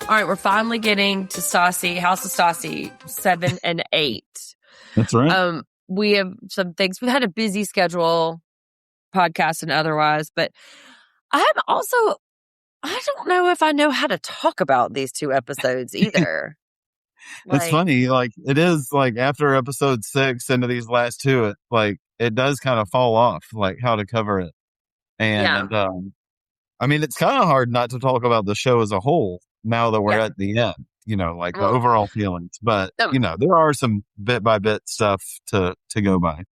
All right, we're finally getting to Stassi, House of Stassi 7 and 8. That's right. We have some things. We've had a busy schedule, podcast and otherwise, but I don't know if I know how to talk about these two episodes either. It's funny, like it is like after episode 6 into these last two, it does kind of fall off, like how to cover it. And I mean, it's kind of hard not to talk about the show as a whole now that we're at the end, the overall feelings. But, there are some bit by bit stuff to go by.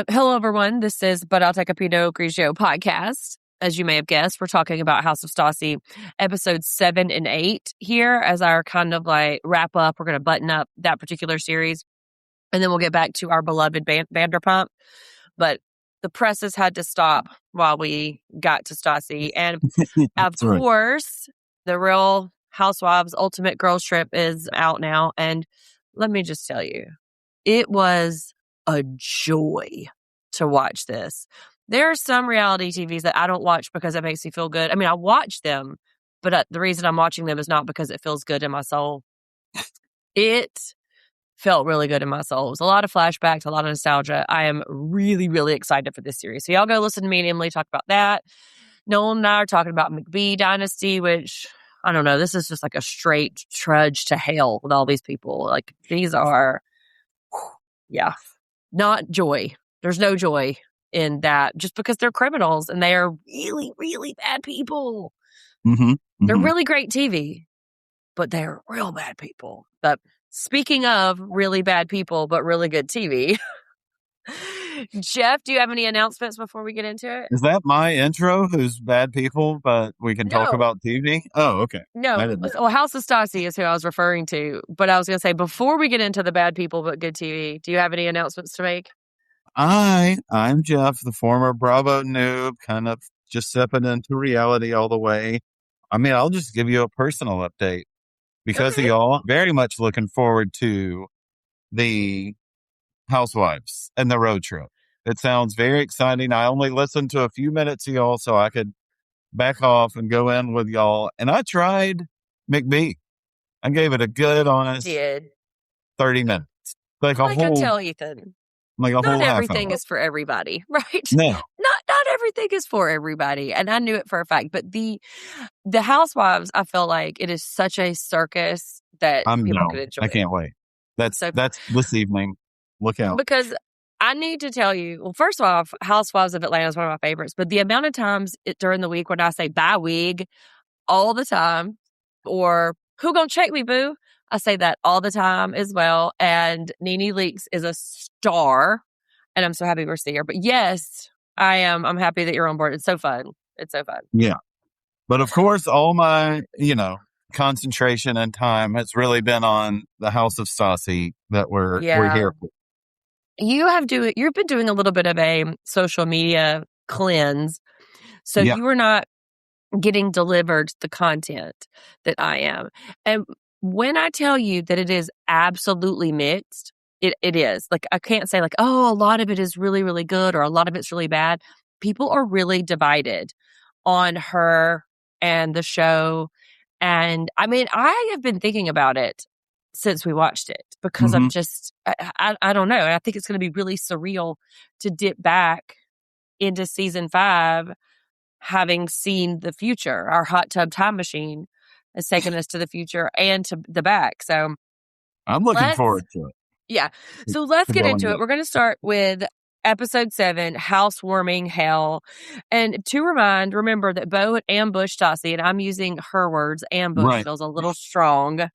Hello, everyone. This is But I'll Take a Pinot Grigio podcast. As you may have guessed, we're talking about House of Stassi episodes 7 and 8 here as our kind of like wrap up. We're going to button up that particular series. And then we'll get back to our beloved Vanderpump. But the presses had to stop while we got to Stassi. And of course, the Real Housewives Ultimate Girls Trip is out now. And let me just tell you, it was a joy to watch this. There are some reality TVs that I don't watch because it makes me feel good. I mean, I watch them, but the reason I'm watching them is not because it feels good in my soul. It felt really good in my soul. It was a lot of flashbacks, a lot of nostalgia. I am really, really excited for this series. So y'all go listen to me and Emily talk about that. Nolan and I are talking about McBee Dynasty, which, I don't know, this is just like a straight trudge to hell with all these people. Like, these are, not joy. There's no joy in that just because they're criminals and they are really, really bad people. They're really great TV, but they're real bad people. But speaking of really bad people, but really good TV, Jeff, do you have any announcements before we get into it? Is that my intro? Who's bad people, but we can talk about TV? Oh, okay. No. Well, House of Stassi is who I was referring to. But I was going to say, before we get into the bad people, but good TV, do you have any announcements to make? I'm Jeff, the former Bravo noob, kind of just stepping into reality all the way. I mean, I'll just give you a personal update because of y'all. Very much looking forward to the Housewives and the road trip. It sounds very exciting. I only listened to a few minutes of y'all so I could back off and go in with y'all. And I tried McBee. I gave it a good, honest 30 minutes. I tell Ethan. Not everything is for everybody, right? No. Not everything is for everybody. And I knew it for a fact. But the Housewives, I feel like it is such a circus that people could enjoy. I can't wait. That's this evening. Look out. Because I need to tell you, well, first off, Housewives of Atlanta is one of my favorites. But the amount of times during the week when I say bye wig all the time, or who gonna check me, boo? I say that all the time as well. And Nene Leakes is a star. And I'm so happy we're seeing her. But yes, I am. I'm happy that you're on board. It's so fun. It's so fun. Yeah. But of course, all my, concentration and time has really been on the House of Stassi that we're here for. You've been doing a little bit of a social media cleanse. So you are not getting delivered the content that I am. And when I tell you that it is absolutely mixed, it is. Like, I can't say like, oh, a lot of it is really, really good or a lot of it's really bad. People are really divided on her and the show. And I mean, I have been thinking about it since we watched it because I'm just, I don't know. And I think it's going to be really surreal to dip back into season 5, having seen the future. Our hot tub time machine has taken us to the future and to the back. So I'm looking forward to it. Yeah. So let's get into it. We're going to start with episode 7, Housewarming Hell. And to remember that Beau had ambushed Stassi, and I'm using her words, ambush feels a little strong,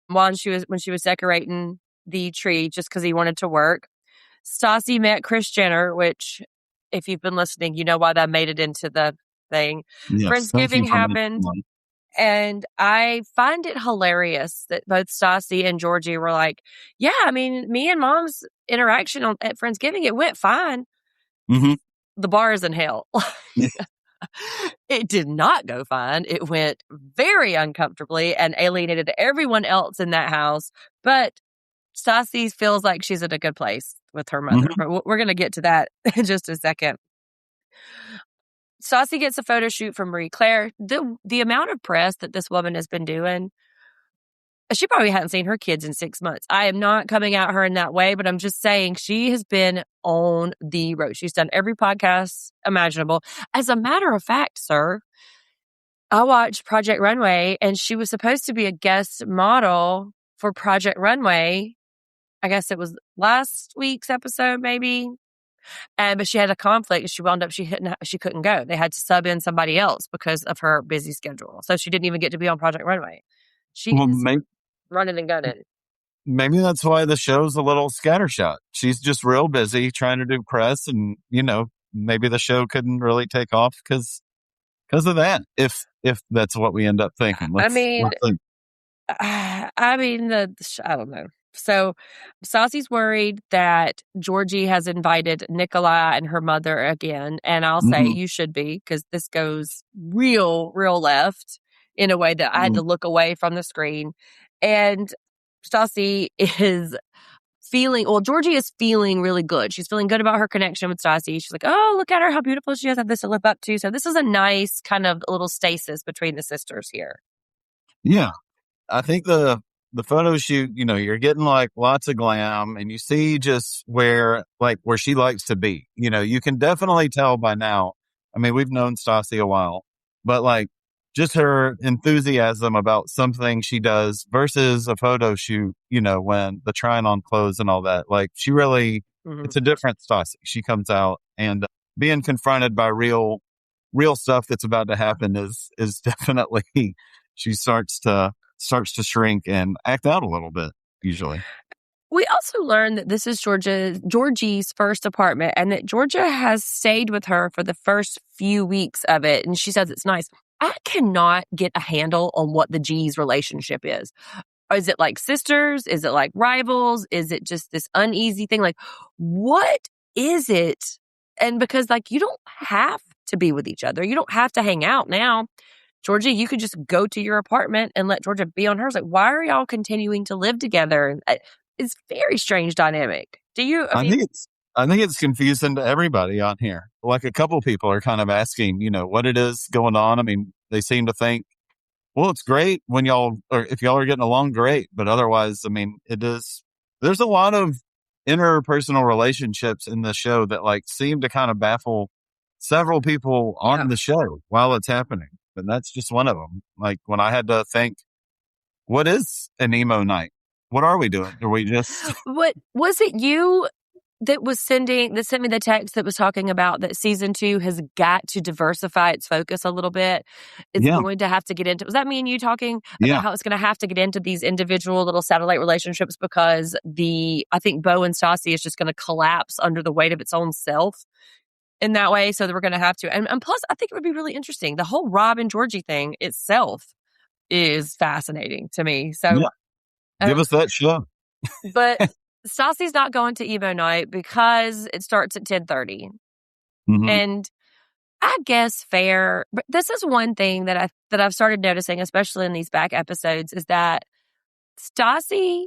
when she was decorating the tree just because he wanted to work. Stassi met Kris Jenner, which, if you've been listening, you know why that made it into the thing. Yes, Friendsgiving happened. And I find it hilarious that both Stassi and Georgie were like, yeah, I mean, me and Mom's interaction at Friendsgiving, it went fine. The bar is in hell. It did not go fine. It went very uncomfortably and alienated everyone else in that house. But Stassi feels like she's in a good place with her mother. But we're going to get to that in just a second. Stassi gets a photo shoot from Marie Claire. The amount of press that this woman has been doing She probably hadn't seen her kids in 6 months. I am not coming at her in that way, but I'm just saying she has been on the road. She's done every podcast imaginable. As a matter of fact, sir, I watched Project Runway, and she was supposed to be a guest model for Project Runway. I guess it was last week's episode, maybe. But she had a conflict. She wound up, she couldn't go. They had to sub in somebody else because of her busy schedule. So she didn't even get to be on Project Runway. She Well, is running and gunning. maybe that's why the show's a little scattershot. She's just real busy trying to do press, and maybe the show couldn't really take off because of that. If that's what we end up thinking, let's think. I don't know. So Stassi's worried that Georgie has invited Nikolai and her mother again. And I'll say you should be, because this goes real left in a way that I had to look away from the screen. And Stassi is Georgie is feeling really good. She's feeling good about her connection with Stassi. She's like, oh, look at her, how beautiful she is. I have this to live up to. So this is a nice kind of little stasis between the sisters here. Yeah. I think the photo shoot, you're getting like lots of glam, and you see just where she likes to be. You can definitely tell by now. I mean, we've known Stassi a while, but just her enthusiasm about something she does versus a photo shoot, when the trying on clothes and all that, she really, it's a different Stassi. She comes out, and being confronted by real stuff that's about to happen is definitely, she starts to shrink and act out a little bit, usually. We also learned that this is Georgie's first apartment, and that Georgia has stayed with her for the first few weeks of it, and she says it's nice. I cannot get a handle on what the G's relationship is. Is it like sisters? Is it like rivals? Is it just this uneasy thing? What is it? And because you don't have to be with each other. You don't have to hang out now. Georgia, you could just go to your apartment and let Georgia be on hers. Why are y'all continuing to live together? It's very strange dynamic. Do you? I think it's confusing to everybody on here. A couple people are kind of asking, what it is going on. I mean, they seem to think, well, it's great when if y'all are getting along, great. But otherwise, I mean, it is. There's a lot of interpersonal relationships in the show that seem to kind of baffle several people on the show while it's happening. And that's just one of them. When I had to think, what is an emo night? What are we doing? Are we just... What was it that sent me the text that was talking about that season 2 has got to diversify its focus a little bit? It's going to have to get into... Was that me and you talking about how it's going to have to get into these individual little satellite relationships, because I think Beau and Stassi is just going to collapse under the weight of its own self in that way, so that we're going to have to. And plus, I think it would be really interesting. The whole Rob and Georgie thing itself is fascinating to me. So give us that show. But Stassi's not going to emo night because it starts at 10:30. And I guess fair. But this is one thing that I've started noticing, especially in these back episodes, is that Stassi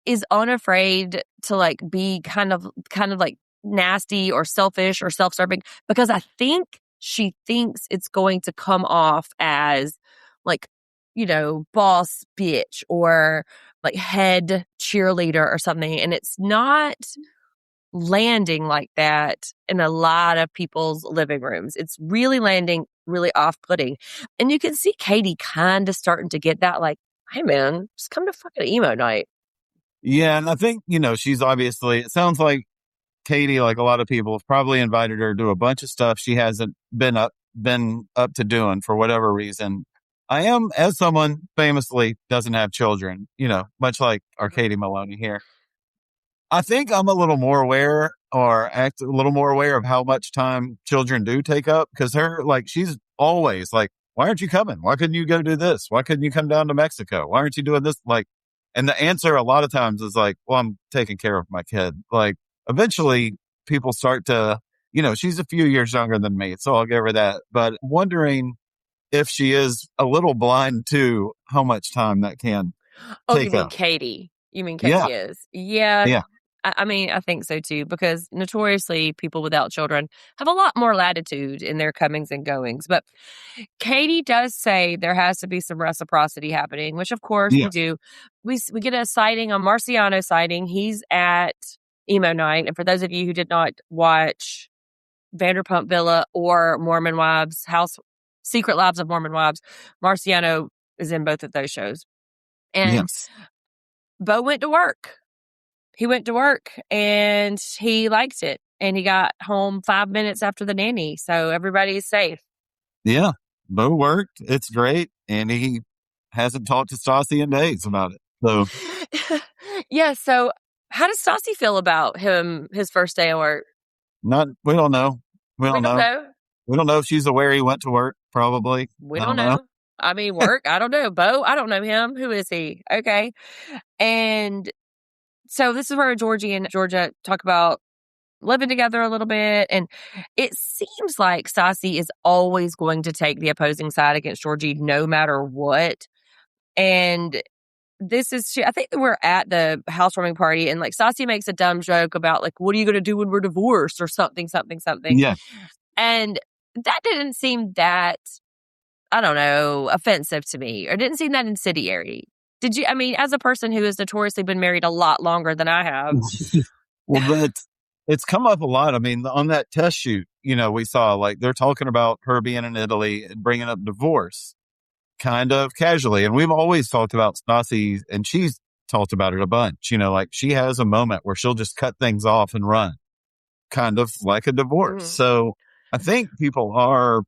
is unafraid to be kind of nasty or selfish or self-serving, because I think she thinks it's going to come off as boss bitch or head cheerleader or something. And it's not landing like that in a lot of people's living rooms. It's really landing really off-putting. And you can see Katie kind of starting to get that, hey man, just come to fucking emo night. Yeah, and I think, she's obviously, it sounds like Katie, like a lot of people, have probably invited her to do a bunch of stuff she hasn't been up to doing for whatever reason. I am, as someone famously doesn't have children, much like our Katie Maloney here, I think I'm a little more aware, or act a little more aware of how much time children do take up, because she's always why aren't you coming? Why couldn't you go do this? Why couldn't you come down to Mexico? Why aren't you doing this? And the answer a lot of times is well, I'm taking care of my kid. Eventually people start to, she's a few years younger than me, so I'll give her that. But wondering if she is a little blind to how much time that can take you mean up. Katie? You mean Katie is? Yeah. I mean, I think so too, because notoriously people without children have a lot more latitude in their comings and goings. But Katie does say there has to be some reciprocity happening, which of course we Yeah. do. We get a sighting, a Marciano sighting. He's at emo night. And for those of you who did not watch Vanderpump Villa or Mormon Wives, Secret Lives of Mormon Wives, Marciano is in both of those shows. And Yes. Bo went to work. He went to work and he liked it. And he got home 5 minutes after the nanny. So everybody's safe. Yeah. Bo worked. It's great. And he hasn't talked to Stassi in days about it. So Yeah. So how does Stassi feel about his first day of work? we don't know. We We don't don't know. know. We don't know if she's aware he went to work, probably. We I don't don't know. know. I mean, work. I don't know. Bo, I don't know him. Who is he? Okay. And so this is where Georgie and Georgia talk about living together a little bit. And it seems like Stassi is always going to take the opposing side against Georgie no matter what. And I think that we're at the housewarming party and like Stassi makes a dumb joke about like, what are you going to do when we're divorced or something. Yeah. And that didn't seem that, I don't know, offensive to me or didn't seem that incendiary. Did you, I mean, as a person who has notoriously been married a lot longer than I have. Well, but it's come up a lot. I mean, on that test shoot, we saw like they're talking about her being in Italy and bringing up divorce kind of casually. And we've always talked about Stassi, and she's talked about it a bunch. Like she has a moment where she'll just cut things off and run, kind of like a divorce. Mm. So I think people are,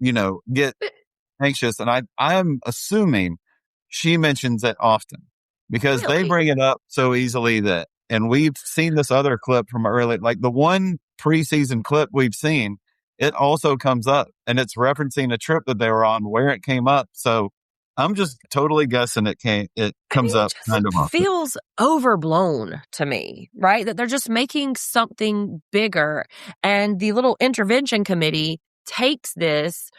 get anxious. And I'm assuming she mentions it often because they Really? bring it up so easily and we've seen this other clip from early, like the one preseason clip we've seen, it also comes up and it's referencing a trip that they were on where it came up. So I'm just totally guessing it I comes mean, up it kind just of often. feels overblown to me, right? That they're just making something bigger. And the little intervention committee takes this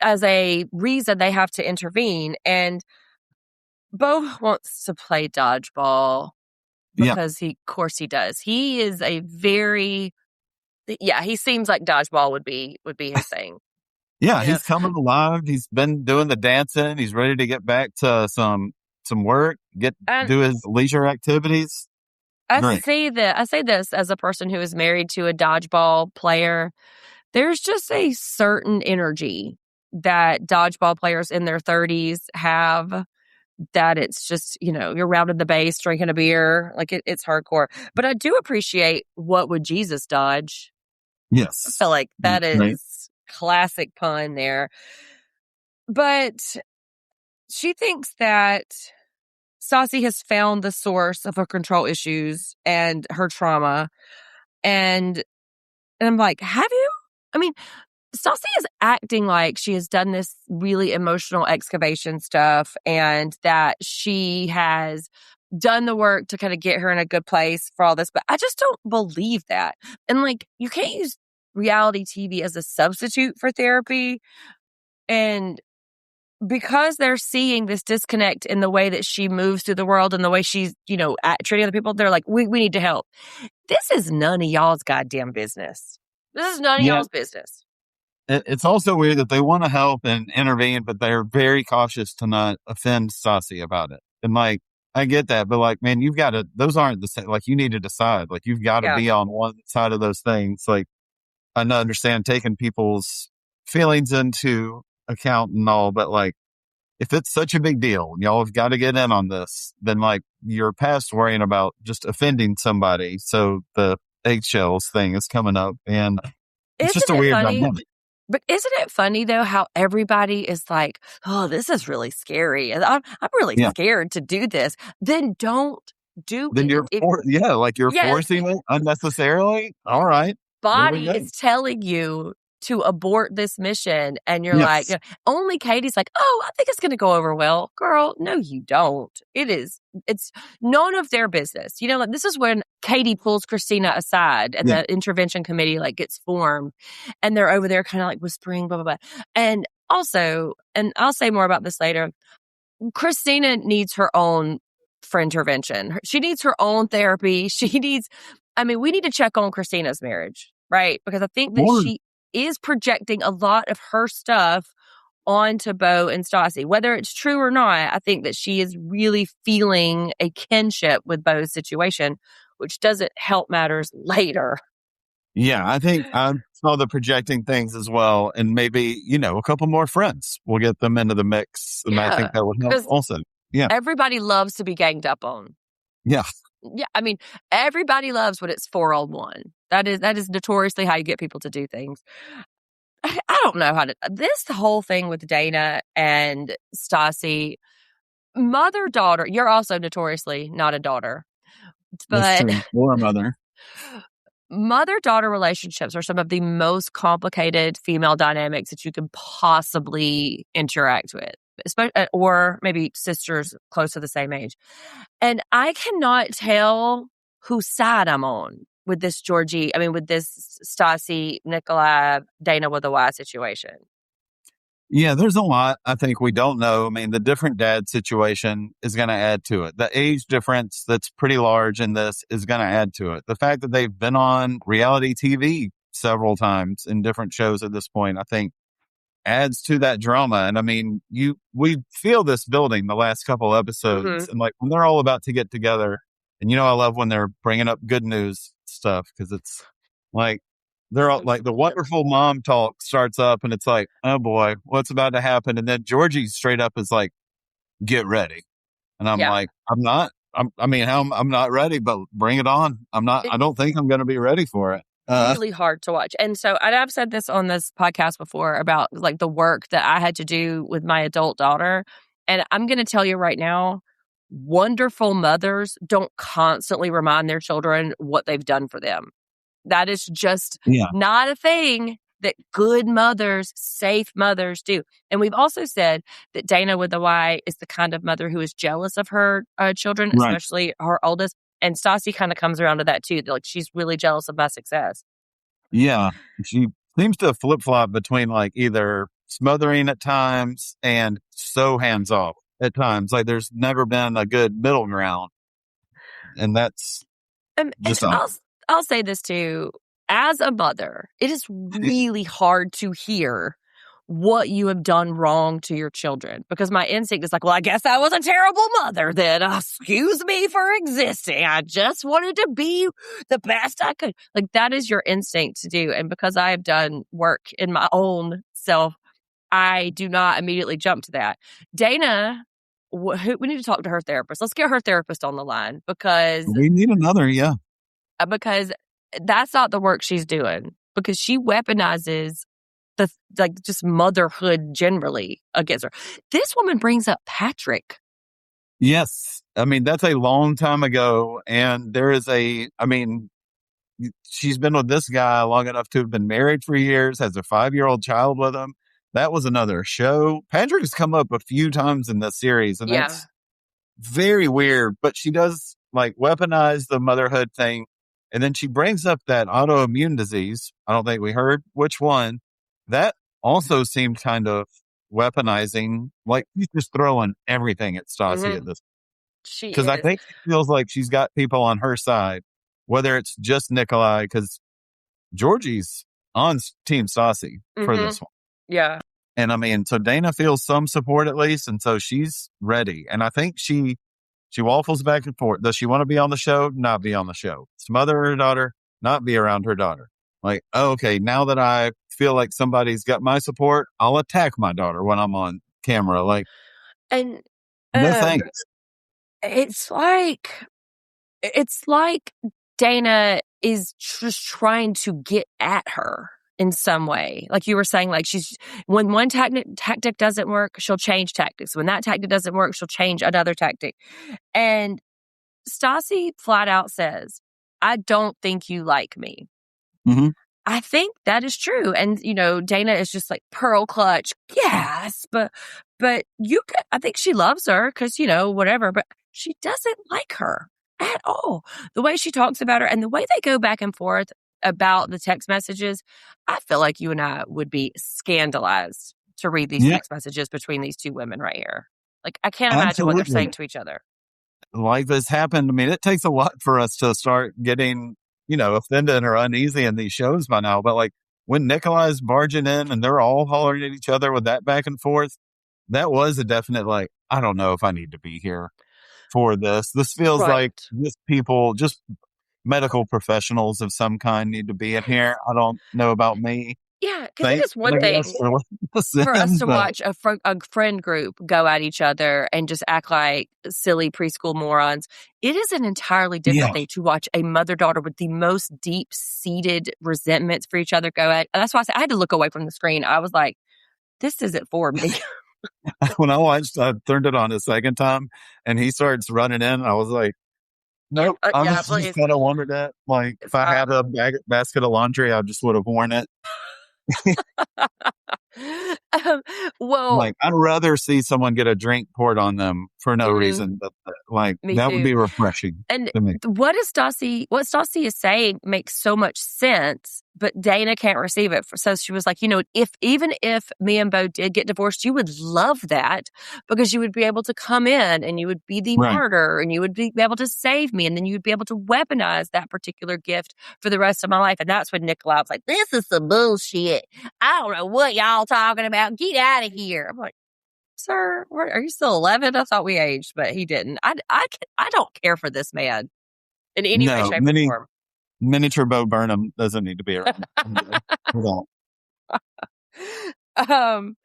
as a reason they have to intervene. And Bo wants to play dodgeball Yeah. because of course he does. He is he seems like dodgeball would be his thing. Yeah. You know, He's coming alive. He's been doing the dancing. He's ready to get back to some work, and do his leisure activities. Great. I say this as a person who is married to a dodgeball player. There's just a certain energy that dodgeball players in their 30s have that it's just, you're rounding the base, drinking a beer. Like it's hardcore. But I do appreciate what would Jesus dodge? I Yes. feel like that Right. is classic pun there. But she thinks that Stassi has found the source of her control issues and her trauma. And I'm like, have you? I mean, Stassi is acting like she has done this really emotional excavation stuff and that she has done the work to kind of get her in a good place for all this. But I just don't believe that. And like, you can't use reality TV as a substitute for therapy. And because they're seeing this disconnect in the way that she moves through the world and the way she's, treating other people, they're like, we need to help. This is none of y'all's goddamn business. This is none of Yeah. y'all's business. It's also weird that they want to help and intervene, but they're very cautious to not offend Stassi about it. And like, I get that, but like, man, those aren't the same. Like, you need to decide. Like, you've got to Yeah. be on one side of those things. Like, I understand taking people's feelings into account and all, but like, if it's such a big deal, y'all have got to get in on this, then like, you're past worrying about just offending somebody. So the eggshells thing is coming up, and it's just Isn't a it weird funny? dynamic. But isn't it funny though how everybody is like, oh, this is really scary. I'm really Yeah. scared to do this. Then don't do Then it. you're forcing it unnecessarily. All right, there we Body go. is telling you to abort this mission and you're like, Yes. only Katie's like, oh, I think it's going to go over well. Girl, no, you don't. It's none of their business. Like this is when Katie pulls Christina aside and Yeah. the intervention committee like gets formed and they're over there kind of like whispering, blah, blah, blah. And also, and I'll say more about this later, Christina needs her own for intervention. She needs her own therapy. We need to check on Christina's marriage, right? Because I think that Or, she is projecting a lot of her stuff onto Beau and Stassi. Whether it's true or not, I think that she is really feeling a kinship with Beau's situation, which doesn't help matters later. yeah, I think I saw the projecting things as well. And maybe, a couple more friends. We'll get them into the mix. And I Yeah, think that would help because also. Yeah. everybody loves to be ganged up on. Yeah. Yeah, everybody loves when it's 4-on-1. That is notoriously how you get people to do things. I don't know how to. This whole thing with Dana and Stassi, mother daughter. You're also notoriously not a daughter, That's but true. Or a mother. mother daughter relationships are some of the most complicated female dynamics that you can possibly interact with, or maybe sisters close to the same age. And I cannot tell whose side I'm on with this with this Stassi, Nikolai, Dana with a Y situation. Yeah, there's a lot I think we don't know. I mean, the different dad situation is going to add to it. The age difference that's pretty large in this is going to add to it. The fact that they've been on reality TV several times in different shows at this point, I think adds to that drama. And we feel this building the last couple episodes, and like when they're all about to get together, and I love when they're bringing up good news stuff, because it's like they're all like the wonderful mom talk starts up, and it's like, oh boy, what's about to happen? And then Georgie straight up is like, get ready. And I'm like, I'm not ready, but bring it on. I don't think I'm going to be ready for it. Really hard to watch. And so I've said this on this podcast before about like the work that I had to do with my adult daughter. And I'm going to tell you right now, wonderful mothers don't constantly remind their children what they've done for them. That is just not a thing that good mothers, safe mothers do. And we've also said that Dana with the Y is the kind of mother who is jealous of her children, Right. especially her oldest. And Stassi kind of comes around to that too. Like, she's really jealous of my success. Yeah. She seems to flip flop between like either smothering at times and so hands off at times. Like there's never been a good middle ground. And that's just I'll say this too. As a mother, it is really hard to hear what you have done wrong to your children, because my instinct is like, well, I guess I was a terrible mother then. Excuse me for existing. I just wanted to be the best I could. Like, that is your instinct to do. And because I have done work in my own self, I do not immediately jump to that. Dana, we need to talk to her therapist. Let's get her therapist on the line, because we need another. Yeah. Because that's not the work she's doing, because she weaponizes just motherhood generally against her. This woman brings up Patrick. Yes. That's a long time ago. And she's been with this guy long enough to have been married for years, has a 5-year-old child with him. That was another show. Patrick has come up a few times in this series, and that's very weird. But she does like weaponize the motherhood thing. And then she brings up that autoimmune disease. I don't think we heard which one. That also seemed kind of weaponizing. Like she's just throwing everything at Stassi at this. Because I think she feels like she's got people on her side, whether it's just Nikolai, because Georgie's on Team Stassi for this one. Yeah. And so Dana feels some support at least. And so she's ready. And I think she waffles back and forth. Does she want to be on the show? Not be on the show. Smother her daughter, not be around her daughter. Like, okay, now that I feel like somebody's got my support, I'll attack my daughter when I'm on camera. Like, and no thanks. It's like Dana is just trying to get at her in some way. Like you were saying, like when one tactic doesn't work, she'll change tactics. When that tactic doesn't work, she'll change another tactic. And Stassi flat out says, I don't think you like me. Mm-hmm. I think that is true. And, Dana is just like pearl clutch. Yes, but I think she loves her because, whatever, but she doesn't like her at all. The way she talks about her and the way they go back and forth about the text messages, I feel like you and I would be scandalized to read these text messages between these two women right here. Like, I can't imagine what they're saying to each other. like this happened. I mean, it takes a lot for us to start getting, offended or uneasy in these shows by now. But like when Nikolai's barging in and they're all hollering at each other with that back and forth, that was a definite, like, I don't know if I need to be here for this. This feels like Right. just people, just medical professionals of some kind need to be in here. I don't know about me. Yeah, because it Thanks, is one I guess, thing for for us listening, to but watch a friend group go at each other and just act like silly preschool morons. It is an entirely different yeah, thing to watch a mother-daughter with the most deep-seated resentments for each other go at. And that's why I said I had to look away from the screen. I was like, this isn't for me. when I turned it on a second time and he starts running in, I was like, nope. I Yeah, was just please. kind of wondered that. Like, if I had a basket of laundry, I just would have worn it. Um, well, Like, I'd rather see someone get a drink poured on them for no mhm, reason. But like, me that would too. be refreshing And to me. what Stassi is saying makes so much sense, but Dana can't receive it. So she was like, even if me and Bo did get divorced, you would love that because you would be able to come in and you would be the Right. martyr and you would be able to save me. And then you'd be able to weaponize that particular gift for the rest of my life. And that's when Nikolai was like, this is some bullshit. I don't know what y'all talking about. Get out of here. I'm like, sir, are you still 11? I thought we aged, but he didn't. I don't care for this man in any way, No, shape, or form. miniature Bo Burnham doesn't need to be around. Hold Um,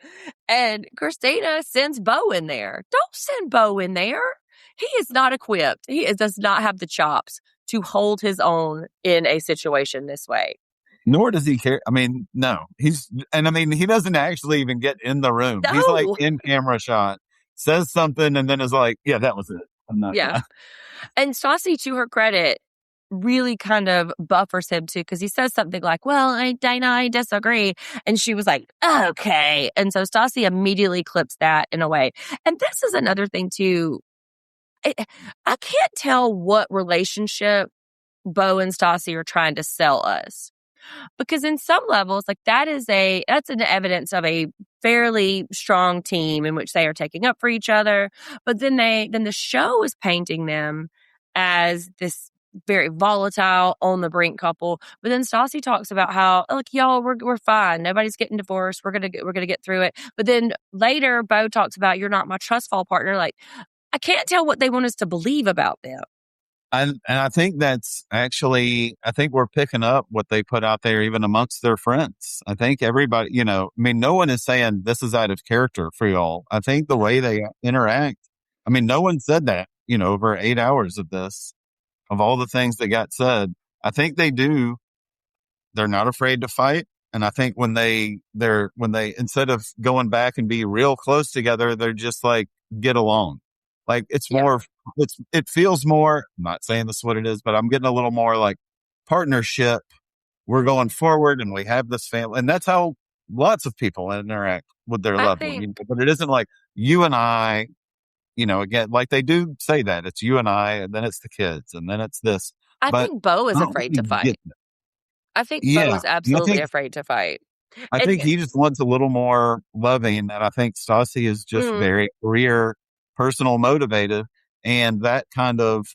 and Christina sends Bo in there. Don't send Bo in there. He is not equipped. Does not have the chops to hold his own in a situation this way. Nor does he care. I mean, no, he doesn't actually even get in the room. He's like No. in camera shot, says something, and then is like, yeah, that was it. I'm not Yeah. gonna. And Stassi, to her credit, really kind of buffers him too, because he says something like, well, Dana, I disagree. And she was like, okay. And so Stassi immediately clips that in a way. And this is another thing too. I can't tell what relationship Bo and Stassi are trying to sell us. Because in some levels, like that's an evidence of a fairly strong team in which they are taking up for each other. But then the show is painting them as this very volatile, on the brink couple. But then Stassi talks about how, look, y'all, we're fine. Nobody's getting divorced. We're gonna get through it. But then later, Bo talks about, you're not my trust fall partner. Like, I can't tell what they want us to believe about them. And I think I think we're picking up what they put out there even amongst their friends. I think everybody, no one is saying this is out of character for y'all. I think the way they interact, no one said that, over 8 hours of this, of all the things that got said. I think they're not afraid to fight. And I think when they instead of going back and be real close together, they're just like, get along. Like Yeah. it feels more, I'm not saying this is what it is, but I'm getting a little more like partnership. We're going forward and we have this family. And that's how lots of people interact with their I loved think one. But it isn't like you and I, again, like they do say that it's you and I, and then it's the kids, and then it's this. I But think Bo I is don't afraid really to fight. get that. I think Bo Yeah. is And absolutely afraid to fight. I And think he just wants a little more loving. And I think Stassi is just very career, personal motivated. And that kind of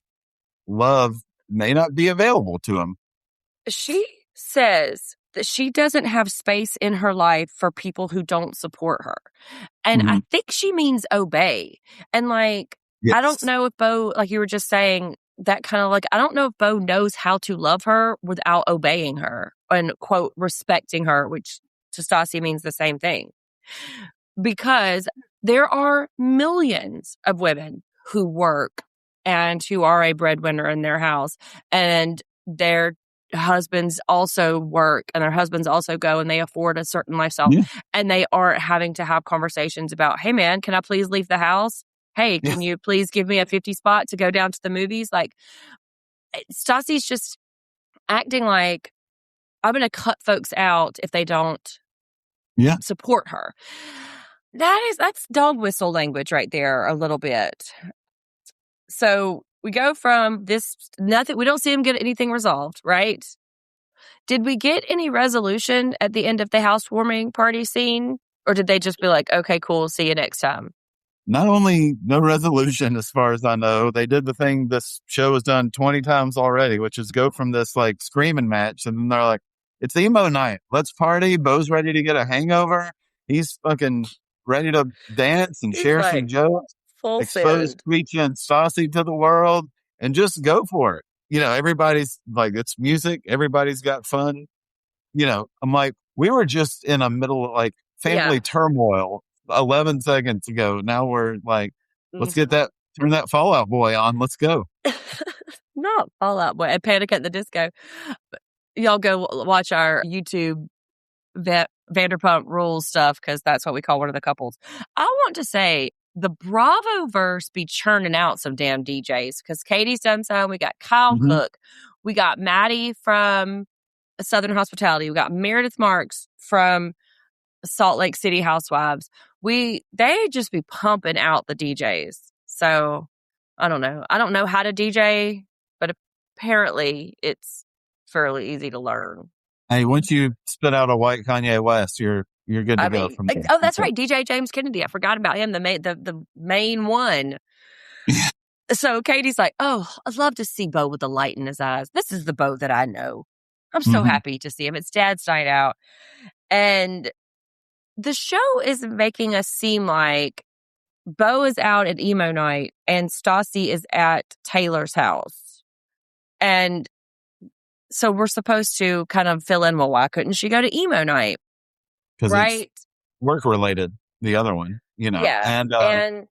love may not be available to him. she says that she doesn't have space in her life for people who don't support her. And I think she means obey. And like, I don't Yes. know if Bo, like you were just saying, that kind of like, I don't know if Bo knows how to love her without obeying her and, quote, respecting her, which to Stassi means the same thing. Because there are millions of women who work and who are a breadwinner in their house, and their husbands also work and their husbands also go and they afford a certain lifestyle, and they aren't having to have conversations about, hey man, can I please leave the house? Hey, can you please give me a 50 spot to go down to the movies? Like, Stassi's just acting like, I'm going to cut folks out if they don't support her. That's dog whistle language right there a little bit. So we go from this, nothing, we don't see him get anything resolved, right? Did we get any resolution at the end of the housewarming party scene? Or did they just be like, okay, cool, see you next time? not only no resolution, as far as I know, they did the thing this show has done 20 times already, which is go from this like screaming match. And then they're like, it's emo night. Let's party. Bo's ready to get a hangover. He's fucking ready to dance and He's share some like jokes, full expose send. Preacher and Stassi to the world, and just go for it. Everybody's like, it's music. Everybody's got fun. I'm like, we were just in a middle of like family Yeah. turmoil 11 seconds ago. Now we're like, let's Mhm. turn that Fallout Boy on. Let's go. Not Fallout Boy and Panic at the Disco. Y'all go watch our YouTube Vanderpump Rules stuff because that's what we call one of the couples. I want to say the Bravo verse be churning out some damn DJs because Katie's done some. We got Kyle Mm-hmm. Cook. We got Maddie from Southern Hospitality. We got Meredith Marks from Salt Lake City Housewives. They just be pumping out the DJs. So I don't know. I don't know how to DJ, but apparently it's fairly easy to learn. Hey, once you spit out a white Kanye West, you're good to I go mean, from there. oh, that's right, DJ James Kennedy. I forgot about him, the main one. So Katie's like, oh, I'd love to see Bo with the light in his eyes. This is the Bo that I know. I'm so Mm-hmm. happy to see him. It's Dad's night out. And the show is making us seem like Bo is out at emo night and Stassi is at Taylor's house. And so we're supposed to kind of fill in, well, why couldn't she go to emo night? Because Right? it's work related, the other one, Yeah. And And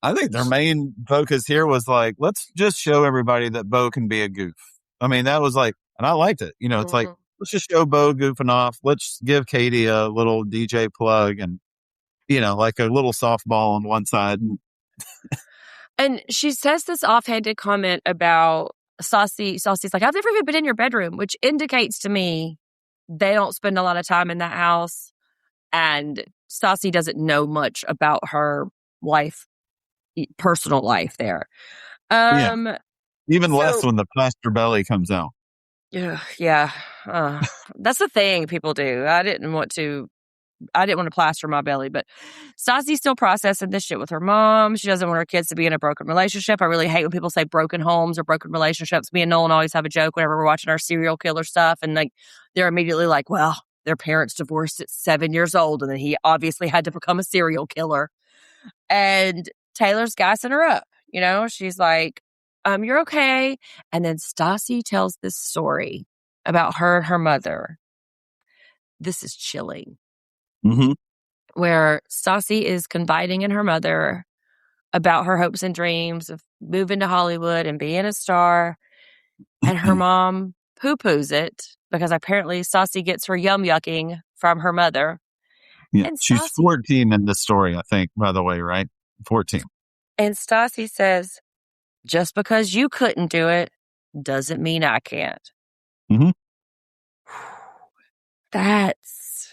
I think their main focus here was like, let's just show everybody that Bo can be a goof. I mean, that was like, and I liked it. It's like, let's just show Bo goofing off. Let's give Katie a little DJ plug and, like a little softball on one side. And she says this offhanded comment about Stassi. Stassi's like, I've never even been in your bedroom, which indicates to me they don't spend a lot of time in that house. And Stassi doesn't know much about her life, personal life there. Yeah. Even less when the plaster belly comes out. Yeah. That's the thing people do. I didn't want to plaster my belly, but Stassi's still processing this shit with her mom. She doesn't want her kids to be in a broken relationship. I really hate when people say broken homes or broken relationships. Me and Nolan always have a joke whenever we're watching our serial killer stuff. And like, they're immediately like, well, their parents divorced at 7 years old. And then he obviously had to become a serial killer. And Taylor's gassing her up. She's like, you're okay. And then Stassi tells this story about her and her mother. This is chilling. Mm-hmm. Where Stassi is confiding in her mother about her hopes and dreams of moving to Hollywood and being a star. And her mom poo-poos it because apparently Stassi gets her yum-yucking from her mother. Yeah, and she's 14 in this story, I think, by the way, right? 14. And Stassi says, just because you couldn't do it doesn't mean I can't. Mm-hmm. That's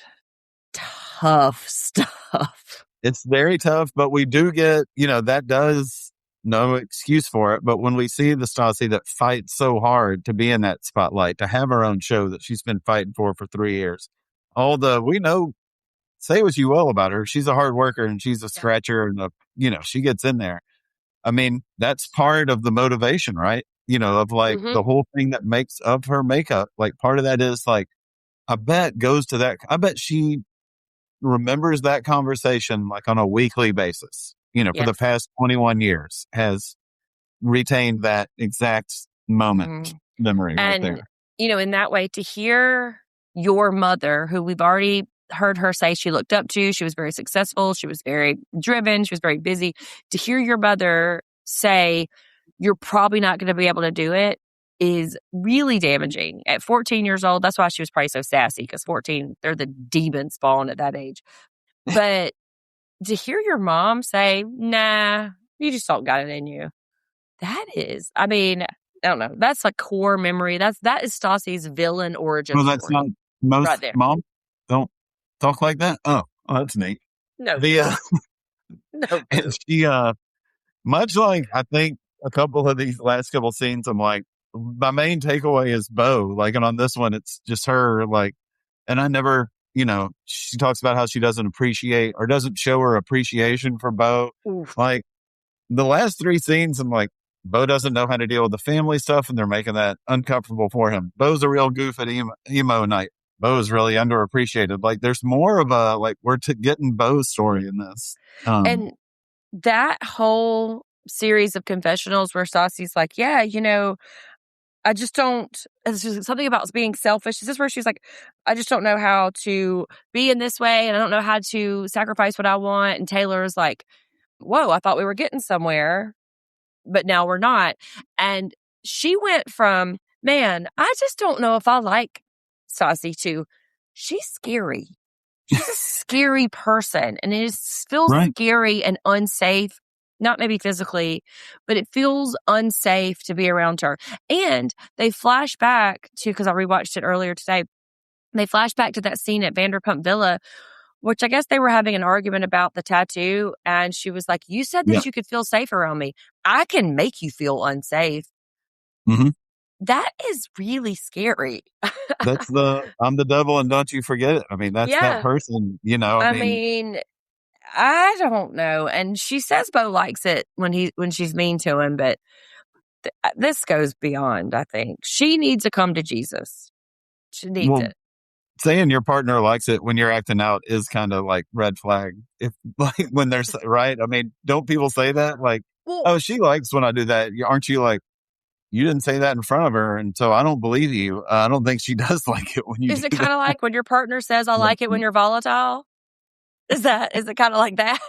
tough stuff. It's very tough, but we do get, that does no excuse for it. But when we see the Stassi that fights so hard to be in that spotlight, to have her own show that she's been fighting for 3 years, we know, say what you will about her. She's a hard worker and she's a scratcher and she gets in there. I mean, that's part of the motivation, right? Of like the whole thing that makes of her makeup. Like part of that is like, I bet she remembers that conversation like on a weekly basis, for the past 21 years has retained that exact moment memory right there. In that way, to hear your mother, who we've already heard her say she looked up to, she was very successful, she was very driven, she was very busy, to hear your mother say, you're probably not going to be able to do it is really damaging. At 14 years old, that's why she was probably so sassy, because 14, they're the demon spawn at that age. But to hear your mom say, nah, you just don't got it in you. That is, I mean, I don't know. That's a core memory. That is Stassi's villain origin story. Well, that's not most right there. Mom don't talk like that. Oh, that's neat. No. No. And she, much like I think a couple of these last couple scenes, I'm like, my main takeaway is Bo. Like, and on this one, it's just her. Like, and I never she talks about how she doesn't appreciate or doesn't show her appreciation for Bo. Oof. Like the last 3 scenes, I'm like, Bo doesn't know how to deal with the family stuff, and they're making that uncomfortable for him. Bo's a real goof at emo night. Bo is really underappreciated. Like there's more of a, like, we're getting Bo's story in this. And that whole series of confessionals where Stassi's like, yeah, I just don't, it's just something about being selfish. This is where she's like, I just don't know how to be in this way, and I don't know how to sacrifice what I want. And Taylor's like, whoa, I thought we were getting somewhere, but now we're not. And she went from, man, I just don't know if I like Stassi, to she's scary. She's a scary person, and it feels Right. scary and unsafe. Not maybe physically, but it feels unsafe to be around her. And they flash back to, because I rewatched it earlier today, they flash back to that scene at Vanderpump Villa, which I guess they were having an argument about the tattoo. And she was like, you said that you could feel safe around me. I can make you feel unsafe. Mm-hmm. That is really scary. That's I'm the devil and don't you forget it. I mean, that's that person, I mean, I don't know. And she says Bo likes it when she's mean to him, but this goes beyond, I think. She needs to come to Jesus. She needs it. Saying your partner likes it when you're acting out is kind of like red flag. If like when they're right. I mean, don't people say that? Like, oh, she likes when I do that. Aren't you like, you didn't say that in front of her, and so I don't believe you. I don't think she does like it when you. Is it kind of like when your partner says, "I like it when you're volatile"? Is it kind of like that?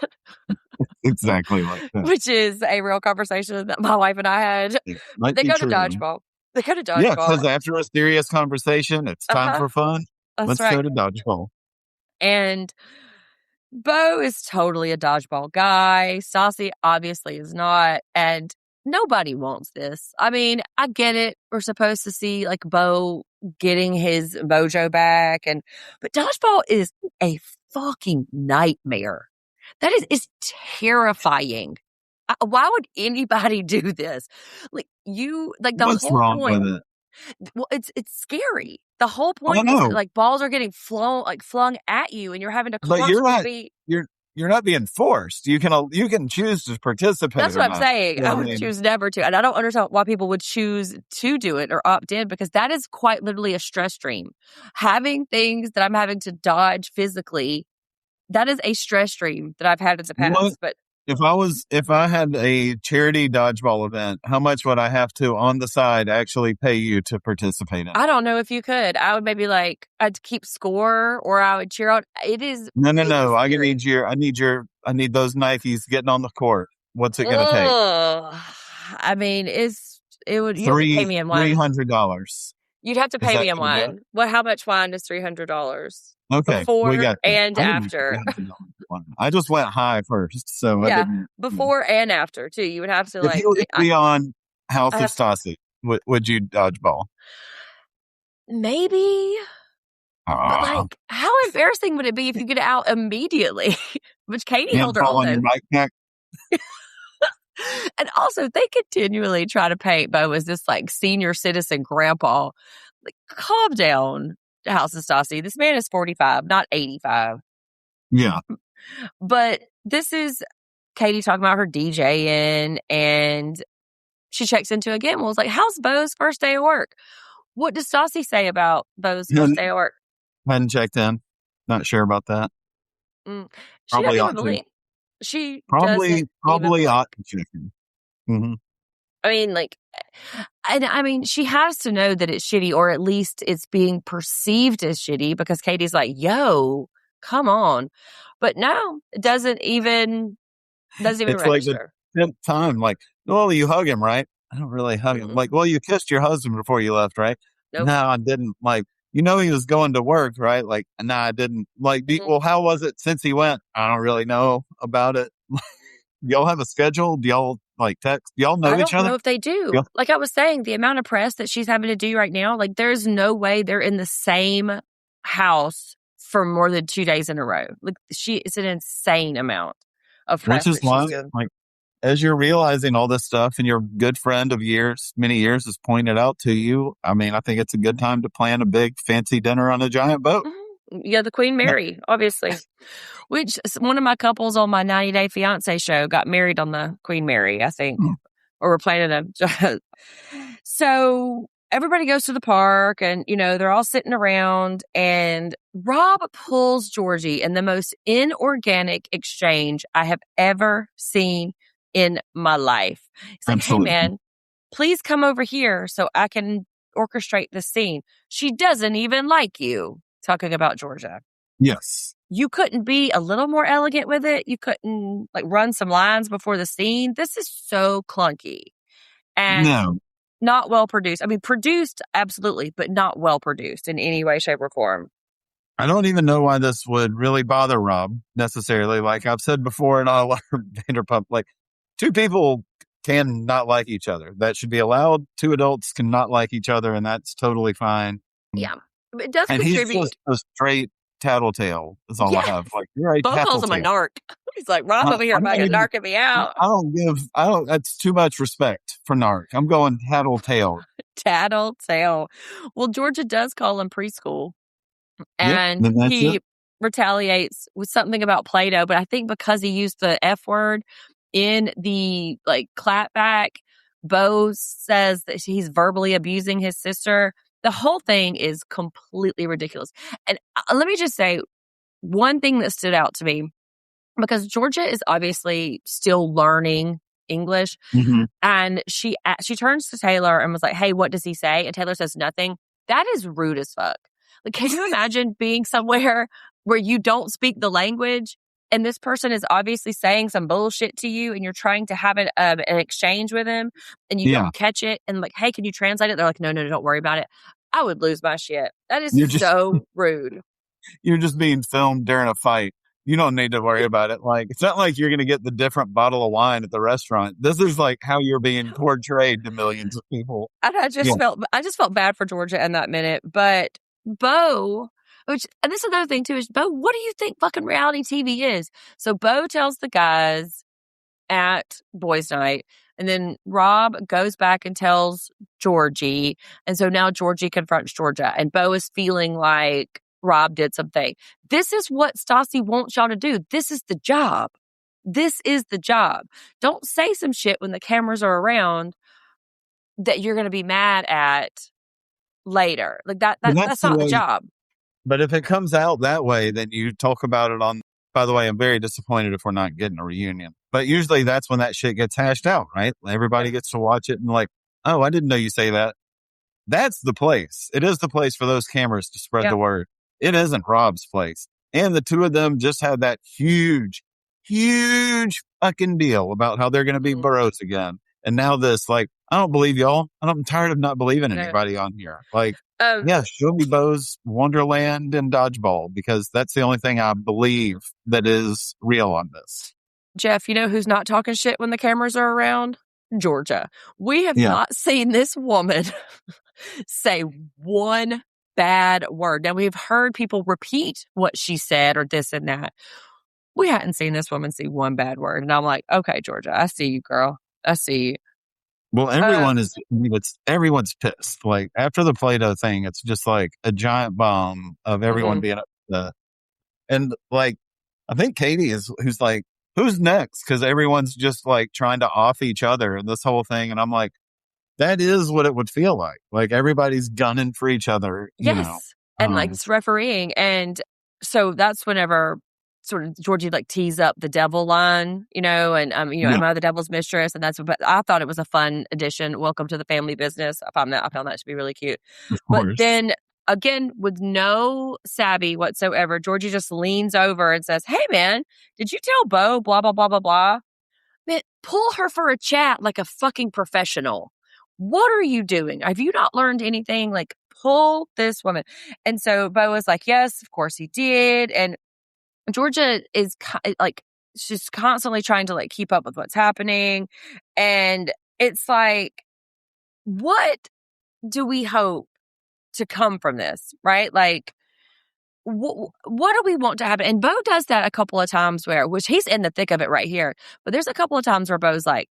Exactly like that. Which is a real conversation that my wife and I had. They go to dodgeball. They go to dodgeball. Yeah, because after a serious conversation, it's time for fun. Let's go to dodgeball. And Bo is totally a dodgeball guy. Stassi obviously is not. And nobody wants this. I mean, I get it. We're supposed to see like Bo getting his mojo back, but dodgeball is a fucking nightmare. That is terrifying. Why would anybody do this? Like the What's whole wrong point. with it? Well, it's scary. The whole point is like balls are getting flung at you, and you're having to constantly. But you're not being forced. You can choose to participate. That's what I'm saying. I would choose never to. And I don't understand why people would choose to do it or opt in, because that is quite literally a stress stream. Having things that I'm having to dodge physically, that is a stress stream that I've had in the past. But if I had a charity dodgeball event, how much would I have to on the side actually pay you to participate in? I don't know if you could. I would maybe I'd keep score, or I would cheer out. It is no. I need those Nikes getting on the court. What's it going to take? I mean, you'd have to pay me in wine. $300. You'd have to pay me in wine. Well, how much wine is $300? Okay, before and after. I just went high first, so I didn't. Before and after too. You would have to if you be on House of Stassi, would you dodgeball? Maybe. But how embarrassing would it be if you get out immediately? Which Katie held her own. And also, they continually try to paint Bo as this senior citizen grandpa. Like, calm down, House of Stassi. This man is 45, not 85. Yeah. But this is Katie talking about her DJing, and she checks into again. Was like, how's Bo's first day of work? What does Stassi say about Bo's first day of work? Hadn't checked in. Not sure about that. Probably ought to. She probably ought to check in. Mm-hmm. I mean, she has to know that it's shitty, or at least it's being perceived as shitty, because Katie's like, yo, come on. But no, it doesn't even register. Like the 10th time, well, you hug him, right? I don't really hug him. Like, well, you kissed your husband before you left, right? Nope. No, I didn't. He was going to work, right? No, I didn't. Well, how was it since he went? I don't really know about it. Y'all have a schedule? Do y'all text? Do y'all know each other? I don't know if they do. Yeah. Like I was saying, the amount of press that she's having to do right now, there's no way they're in the same house for more than 2 days in a row. It's an insane amount of press. Which is why, as you're realizing all this stuff, and your good friend of many years has pointed out to you, I mean, I think it's a good time to plan a big fancy dinner on a giant boat. Mm-hmm. Yeah, the Queen Mary, obviously. Which one of my couples on my 90 Day Fiance show got married on the Queen Mary, I think. Or we're planning to. So everybody goes to the park and, they're all sitting around and Rob pulls Georgie in the most inorganic exchange I have ever seen in my life. He's like, Absolutely. hey, man, please come over here so I can orchestrate the scene. She doesn't even like you. Talking about Georgia. Yes. You couldn't be a little more elegant with it. You couldn't run some lines before the scene. This is so clunky and not well produced. I mean, produced, absolutely, but not well produced in any way, shape, or form. I don't even know why this would really bother Rob necessarily. Like I've said before in all our Vanderpump, two people can not like each other. That should be allowed. Two adults can not like each other, and that's totally fine. Yeah. It does and contribute. He's just a straight tattletale is all I have. You're a Bo calls him a narc. He's like, Rob over here about narking me out. That's too much respect for narc. I'm going tattletale. Tattletale. Well, Georgia does call him preschool. And he retaliates with something about Play-Doh, but I think because he used the F word in the clapback, Bo says that he's verbally abusing his sister. The whole thing is completely ridiculous. And let me just say one thing that stood out to me, because Georgia is obviously still learning English. Mm-hmm. And she turns to Taylor and was like, hey, what does he say? And Taylor says nothing. That is rude as fuck. Can you imagine being somewhere where you don't speak the language and this person is obviously saying some bullshit to you and you're trying to have an exchange with him and you don't catch it and hey, can you translate it? They're like, no, don't worry about it. I would lose my shit. That is so rude. You're just being filmed during a fight. You don't need to worry about it. It's not like you're going to get the different bottle of wine at the restaurant. This is how you're being portrayed to millions of people. And I just felt bad for Georgia in that minute. But Bo, and this is another thing too, is Bo, what do you think fucking reality TV is? So Bo tells the guys at boys' night, and then Rob goes back and tells Georgie. And so now Georgie confronts Georgia, and Bo is feeling like Rob did something. This is what Stassi wants y'all to do. This is the job. This is the job. Don't say some shit when the cameras are around that you're going to be mad at later. That's not the job. But if it comes out that way, then you talk about it on, by the way, I'm very disappointed if we're not getting a reunion. But usually that's when that shit gets hashed out, right? Everybody gets to watch it and oh, I didn't know you say that. That's the place. It is the place for those cameras to spread the word. It isn't Rob's place. And the two of them just had that huge fucking deal about how they're going to be bros again. And now this, I don't believe y'all. I'm tired of not believing anybody on here. Show me Bo's Wonderland and Dodgeball, because that's the only thing I believe that is real on this. Jeff, you know who's not talking shit when the cameras are around? Georgia. We have not seen this woman say one bad word. Now, we've heard people repeat what she said or this and that. We hadn't seen this woman say one bad word. And I'm like, okay, Georgia, I see you, girl. I see you. Well, everyone's pissed. After the Play-Doh thing, it's just a giant bomb of everyone being upset. And I think Katie who's next? Because everyone's just trying to off each other and this whole thing. And I'm like, that is what it would feel like. Everybody's gunning for each other. Yes. You know? And it's refereeing. And so that's whenever sort of Georgie tease up the devil line, and am I the devil's mistress? And but I thought it was a fun addition. Welcome to the family business. I found that to be really cute. But then again, with no savvy whatsoever, Georgie just leans over and says, hey man, did you tell Bo blah, blah, blah, blah, blah? Man, pull her for a chat like a fucking professional. What are you doing? Have you not learned anything? Pull this woman. And so Bo was like, yes, of course he did. And Georgia is she's constantly trying to keep up with what's happening. And it's what do we hope to come from this? Right? What do we want to happen? And Bo does that a couple of times which he's in the thick of it right here. But there's a couple of times where Bo's like,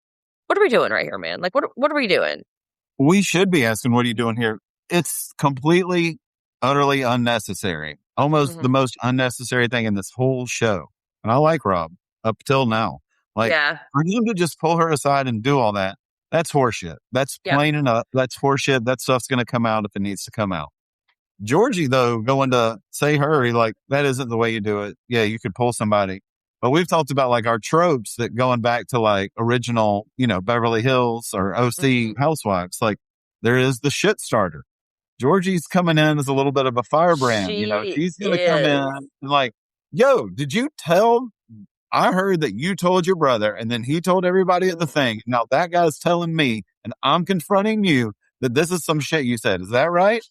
what are we doing right here, man? What are we doing? We should be asking, what are you doing here? It's completely, utterly unnecessary. Almost the most unnecessary thing in this whole show. And I like Rob up till now. Like, Yeah. for him to just pull her aside and do all that, that's horseshit. That's plain enough. That's horseshit. That stuff's going to come out if it needs to come out. Georgie, though, going to say hurry, like, that isn't the way you do it. Yeah, you could pull somebody. But we've talked about like our tropes that going back to like original, Beverly Hills or OC housewives, like there is the shit starter. Georgie's coming in as a little bit of a firebrand. She She's going to come in is. and like, yo, did you tell? I heard that you told your brother and then he told everybody at the thing. Now that guy's telling me and I'm confronting you that this is some shit you said. Is that right?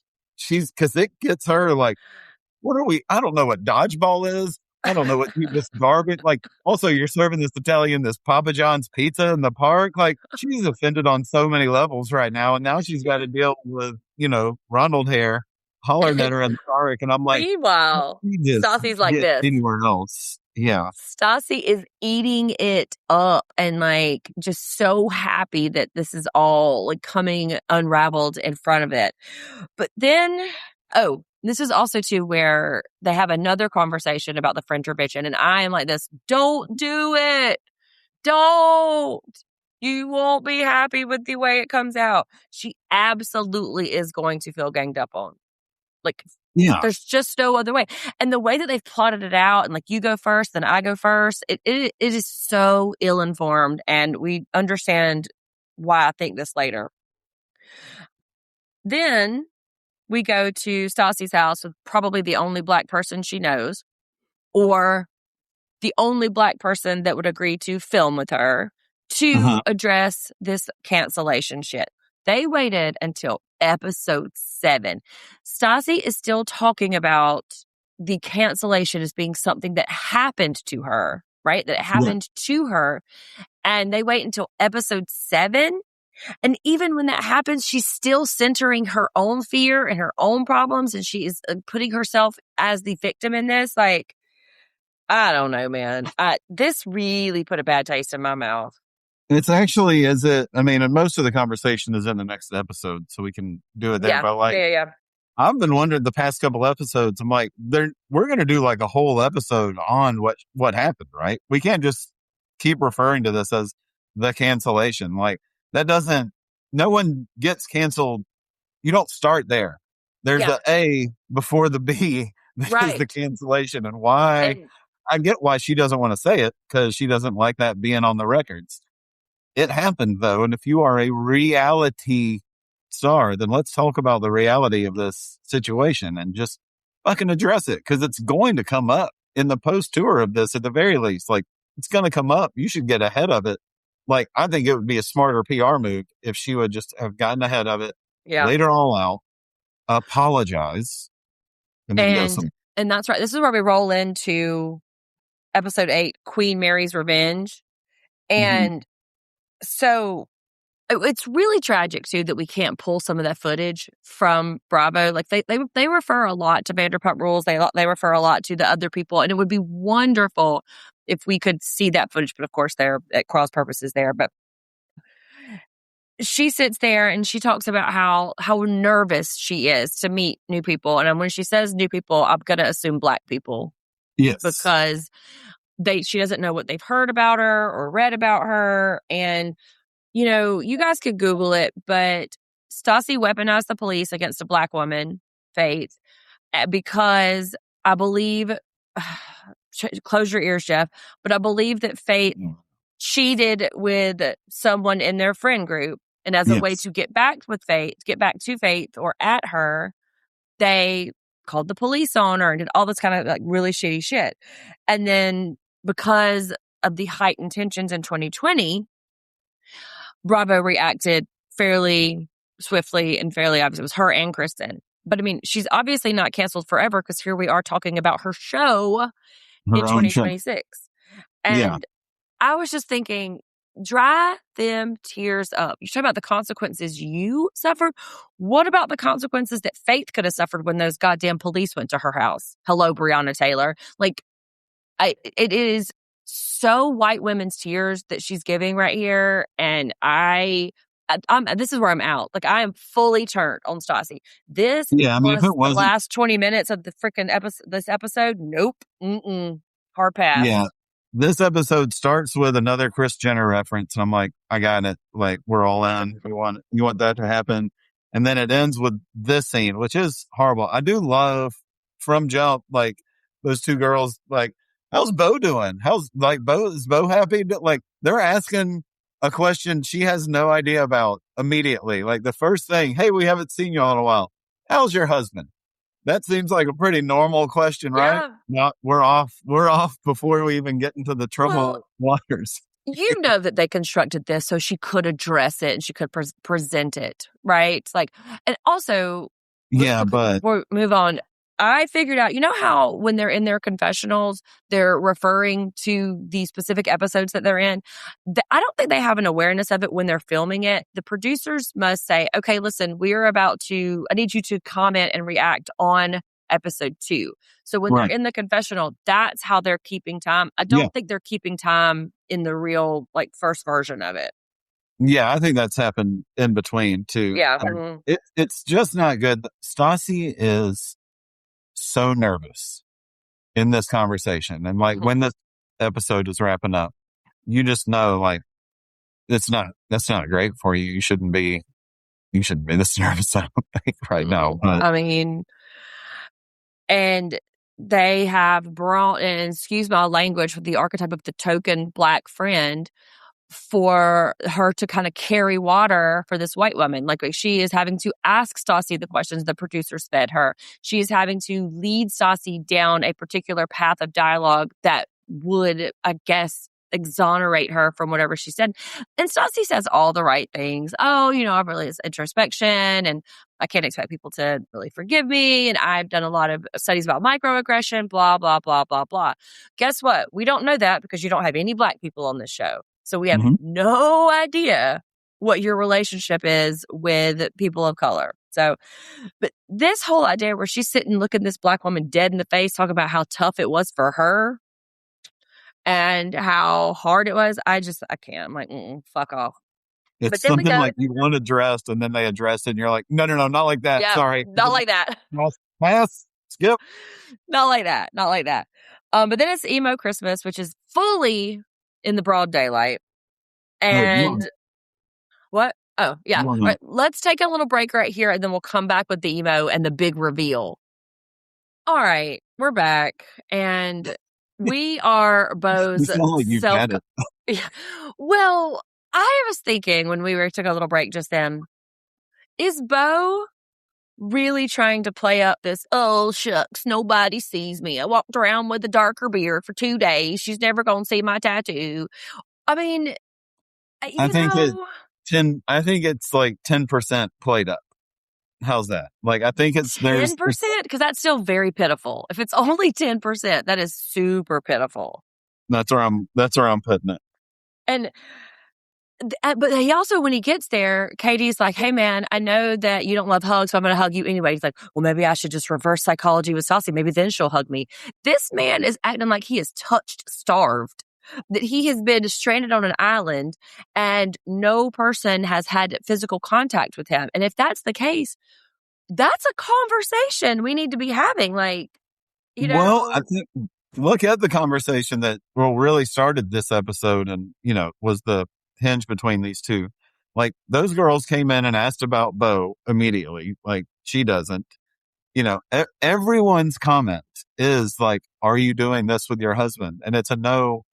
Cause it gets her like, what are we? I don't know what dodgeball is. I don't know what this garbage. Like, also, you're serving this Papa John's pizza in the park. Like, she's offended on so many levels right now. And now she's got to deal with, Ronald hair hollering at her in the park. And I'm like, Meanwhile, Stassi's like get this. Anywhere else. Yeah. Stassi is eating it up and like just so happy that this is all like coming unraveled in front of it. But then, this is also too where they have another conversation about the French revision. And I am like this, don't do it. Don't. You won't be happy with the way it comes out. She absolutely is going to feel ganged up on. Like, yeah, there's just no other way. And the way that they've plotted it out and like you go first, then I go first, it is so ill-informed. And we understand why I think this later. Then we go to Stassi's house with probably the only Black person she knows, or the only Black person that would agree to film with her to address this cancellation shit. They waited until episode 7. Stassi is still talking about the cancellation as being something that happened to her, right? That it happened to her. And they wait until episode 7. And even when that happens, she's still centering her own fear and her own problems. And she is putting herself as the victim in this. Like, I don't know, man. This really put a bad taste in my mouth. It's actually, and most of the conversation is in the next episode, so we can do it there. Yeah, but like, I've been wondering the past couple episodes, I'm like, we're going to do like a whole episode on what happened, right? We can't just keep referring to this as the cancellation. Like, no one gets canceled. You don't start there. There's the A before the B. There's the cancellation. And why? I get why she doesn't want to say it, because she doesn't like that being on the records. It happened, though. And if you are a reality star, then let's talk about the reality of this situation and just fucking address it, because it's going to come up in the post tour of this at the very least. Like, it's going to come up. You should get ahead of it. Like, I think it would be a smarter PR move if she would just have gotten ahead of it, laid it all out, apologize, and then go somewhere. And that's right. This is where we roll into episode 8, Queen Mary's Revenge. And so it's really tragic too that we can't pull some of that footage from Bravo. Like they refer a lot to Vanderpump Rules. They refer a lot to the other people, and it would be wonderful if we could see that footage. But of course, they're at cross purposes there. But she sits there and she talks about how nervous she is to meet new people. And when she says new people, I'm going to assume Black people. Yes, because she doesn't know what they've heard about her or read about her. And you guys could Google it, but Stassi weaponized the police against a Black woman, Faith, because I believe, close your ears, Jeff, but I believe that Faith cheated with someone in their friend group. And as a way to get back to Faith or at her, they called the police on her and did all this kind of like really shitty shit. And then because of the heightened tensions in 2020, Bravo reacted fairly swiftly and fairly obvious. It was her and Kristen. But I mean, she's obviously not canceled forever, because here we are talking about her show in 2026. And I was just thinking, dry them tears up. You talk about the consequences you suffered. What about the consequences that Faith could have suffered when those goddamn police went to her house? Hello, Breonna Taylor. Like, it is so white women's tears that she's giving right here. And I this is where I'm out. Like, I am fully turned on Stassi. This Yeah, I mean, if plus it the wasn't, last 20 minutes of the freaking episode, nope. Hard pass. yeah, this episode starts with another Chris Jenner reference, and I'm like, I got it. Like, we're all in. You want that to happen, and then it ends with this scene, which is horrible. I do love from jump, like those two girls. Like, how's Bo doing? Is Bo happy? Like, they're asking a question she has no idea about immediately. Like, the first thing, hey, we haven't seen you all in a while. How's your husband? That seems like a pretty normal question, right? Yeah. Not we're off before we even get into the troubled waters. You know that they constructed this so she could address it and she could present it, right? Like, and also, Yeah, but before we move on, I figured out, you know how when they're in their confessionals, they're referring to the specific episodes that they're in? I don't think they have an awareness of it when they're filming it. The producers must say, okay, listen, I need you to comment and react on episode 2. So when they're in the confessional, that's how they're keeping time. I don't think they're keeping time in the real, like, first version of it. Yeah, I think that's happened in between too. Yeah. It's just not good. Stassi is so nervous in this conversation. And like when this episode is wrapping up, you just know, like, that's not great for you. You shouldn't be this nervous, I don't think, right now. But I mean, and they have brought in, excuse my language, with the archetype of the token black friend for her to kind of carry water for this white woman. Like, she is having to ask Stassi the questions the producers fed her. She is having to lead Stassi down a particular path of dialogue that would, I guess, exonerate her from whatever she said. And Stassi says all the right things. Oh, I've really this introspection and I can't expect people to really forgive me. And I've done a lot of studies about microaggression, blah, blah, blah, blah, blah. Guess what? We don't know that because you don't have any black people on this show. So we have no idea what your relationship is with people of color. So, but this whole idea where she's sitting looking this black woman dead in the face, talking about how tough it was for her and how hard it was, I can't. I'm like, fuck off. it's But then something like you want addressed, and then they address it, and you're like, no, not like that. Yeah, Sorry. not like that. Pass, skip. Not like that. Not like that. But then it's emo Christmas, which is fully in the broad daylight. And what? Oh, yeah. Right, let's take a little break right here, and then we'll come back with the emo and the big reveal. All right, we're back, and we are Bo's self. Well, I was thinking when took a little break just then, is Bo really trying to play up this, oh, shucks, nobody sees me. I walked around with a darker beard for 2 days. She's never going to see my tattoo. I mean, I think it's like 10% played up. How's that? Like, I think it's 10%, because that's still very pitiful. If it's only 10%, that is super pitiful. That's where I'm putting it. And but he also, when he gets there, Katie's like, hey, man, I know that you don't love hugs, so I'm going to hug you anyway. He's like, well, maybe I should just reverse psychology with Stassi. Maybe then she'll hug me. This man is acting like he is starved, that he has been stranded on an island and no person has had physical contact with him. And if that's the case, that's a conversation we need to be having. Like, Well, I think look at the conversation that really started this episode and, was the hinge between these two. Like, those girls came in and asked about Bo immediately. Like, she doesn't. Everyone's comment is like, are you doing this with your husband? And it's a no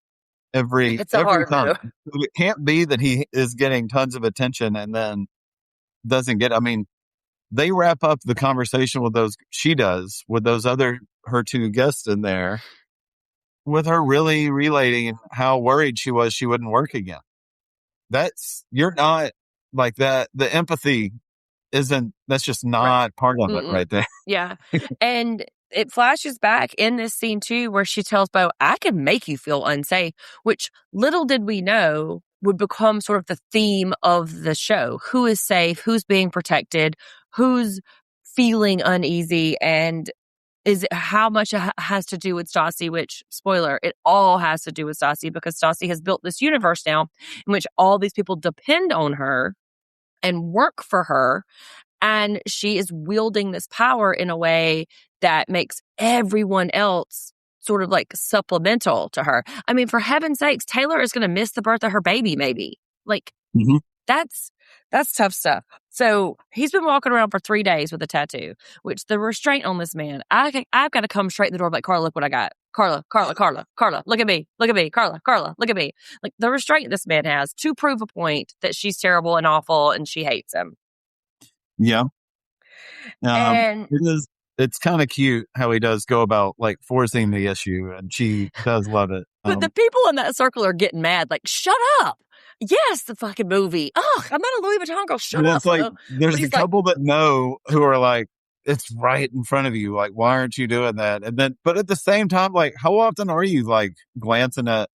every time. No. It can't be that he is getting tons of attention and then doesn't get, they wrap up the conversation with her 2 guests in there with her really relating how worried she was she wouldn't work again. You're not like that. The empathy that's just not part of it right there. Yeah. And it flashes back in this scene too, where she tells Bo, I can make you feel unsafe, which little did we know would become sort of the theme of the show. Who is safe? Who's being protected? Who's feeling uneasy? And how much it has to do with Stassi, which, spoiler, it all has to do with Stassi, because Stassi has built this universe now in which all these people depend on her and work for her. And she is wielding this power in a way that makes everyone else sort of like supplemental to her. I mean, for heaven's sakes, Taylor is going to miss the birth of her baby, maybe. Like, that's tough stuff. So he's been walking around for 3 days with a tattoo, which the restraint on this man, I've got to come straight in the door like, Carla, look what I got. Carla, look at me. Carla, look at me. Like, the restraint this man has to prove a point that she's terrible and awful and she hates him. Yeah. And it's kind of cute how he does go about like forcing the issue, and she does love it. But the people in that circle are getting mad, like, shut up. Yes, the fucking movie. Oh, I'm not a Louis Vuitton girl. Shut up. It's like, there's a couple that know who are like, it's right in front of you. Like, why aren't you doing that? And then, but at the same time, like, how often are you like glancing at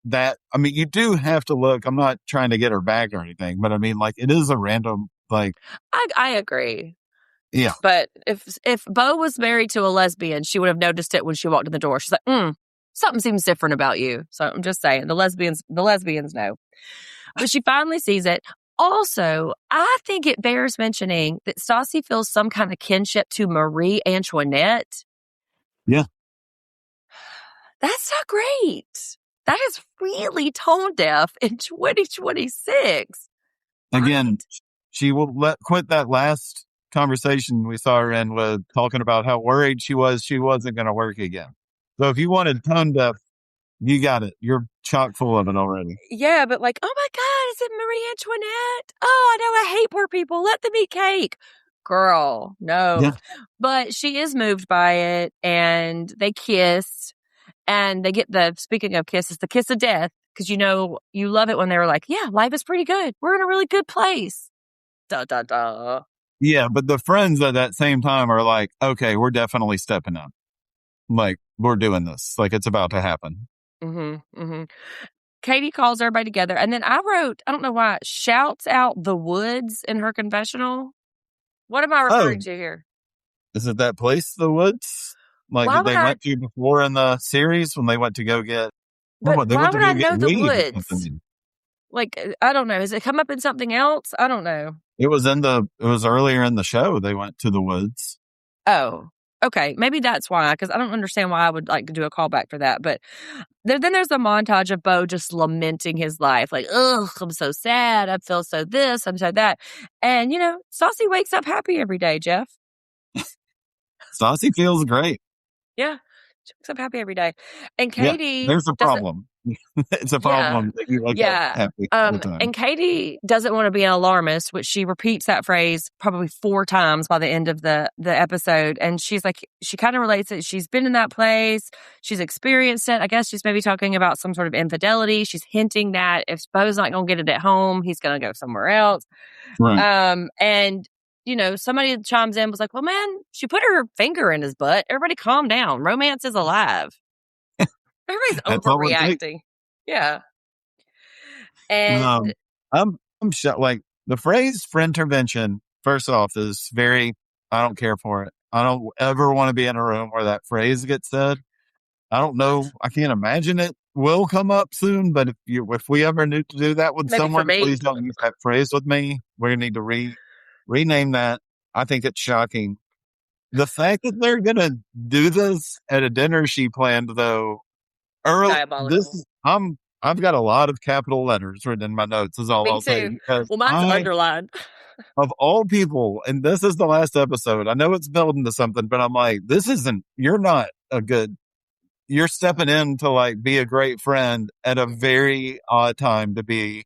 that? I mean, you do have to look. I'm not trying to get her back or anything, but I mean, like, it is a random, like. I agree. Yeah. But if Bo was married to a lesbian, she would have noticed it when she walked in the door. She's like, something seems different about you. So I'm just saying, the lesbians know. But she finally sees it. Also, I think it bears mentioning that Stassi feels some kind of kinship to Marie Antoinette. Yeah. That's not great. That is really tone deaf in 2026. Again, right? She will quit that last conversation we saw her in with talking about how worried she wasn't going to work again. So if you wanted tone deaf, you got it. You're chock full of it already. Yeah, but like, oh my God, is it Marie Antoinette? Oh, I know, I hate poor people. Let them eat cake. Girl, no. Yeah. But she is moved by it, and they kiss, and they get speaking of kisses, the kiss of death, because you know, you love it when they were like, yeah, life is pretty good. We're in a really good place. Da, da, da. Yeah, but the friends at that same time are like, okay, we're definitely stepping up. Like, we're doing this. Like, it's about to happen. Katie calls everybody together. And then I wrote, I don't know why, shouts out the woods in her confessional. What am I referring to here? Is it that place, the woods? Like they went to before in the series when they went to go get. But they why went to would I go know get the weed woods? Like, I don't know. Has it come up in something else? I don't know. It was earlier in the show. They went to the woods. Oh, okay. Maybe that's why, because I don't understand why I would like do a callback for that. But then there's a montage of Bo just lamenting his life. Like, ugh, I'm so sad. I feel so this, I'm so that. And, you know, Stassi wakes up happy every day, Jeff. Stassi feels great. Yeah. She wakes up happy every day. And Katie. There's a problem. It's a problem that you wake up happy all the time. And Katie doesn't want to be an alarmist, which she repeats that phrase probably 4 times by the end of the episode. And she's like, she kind of relates it. She's been in that place. She's experienced it. I guess she's maybe talking about some sort of infidelity. She's hinting that if Bo's not going to get it at home, he's going to go somewhere else. Right. And you know, somebody chimes in, was like, well, man, she put her finger in his butt. Everybody calm down. Romance is alive. Everybody's overreacting. Yeah. And I'm shocked. Like, the phrase friend intervention, first off, is very, I don't care for it. I don't ever want to be in a room where that phrase gets said. I don't know. I can't imagine it will come up soon, but if we ever need to do that with someone, please don't use that phrase with me. We need to rename that. I think it's shocking. The fact that they're going to do this at a dinner she planned, though, early. I've got a lot of capital letters written in my notes, is all I'll say. Well, mine's underlined. Of all people, and this is the last episode, I know it's building to something, but I'm like, you're stepping in to like be a great friend at a very odd time to be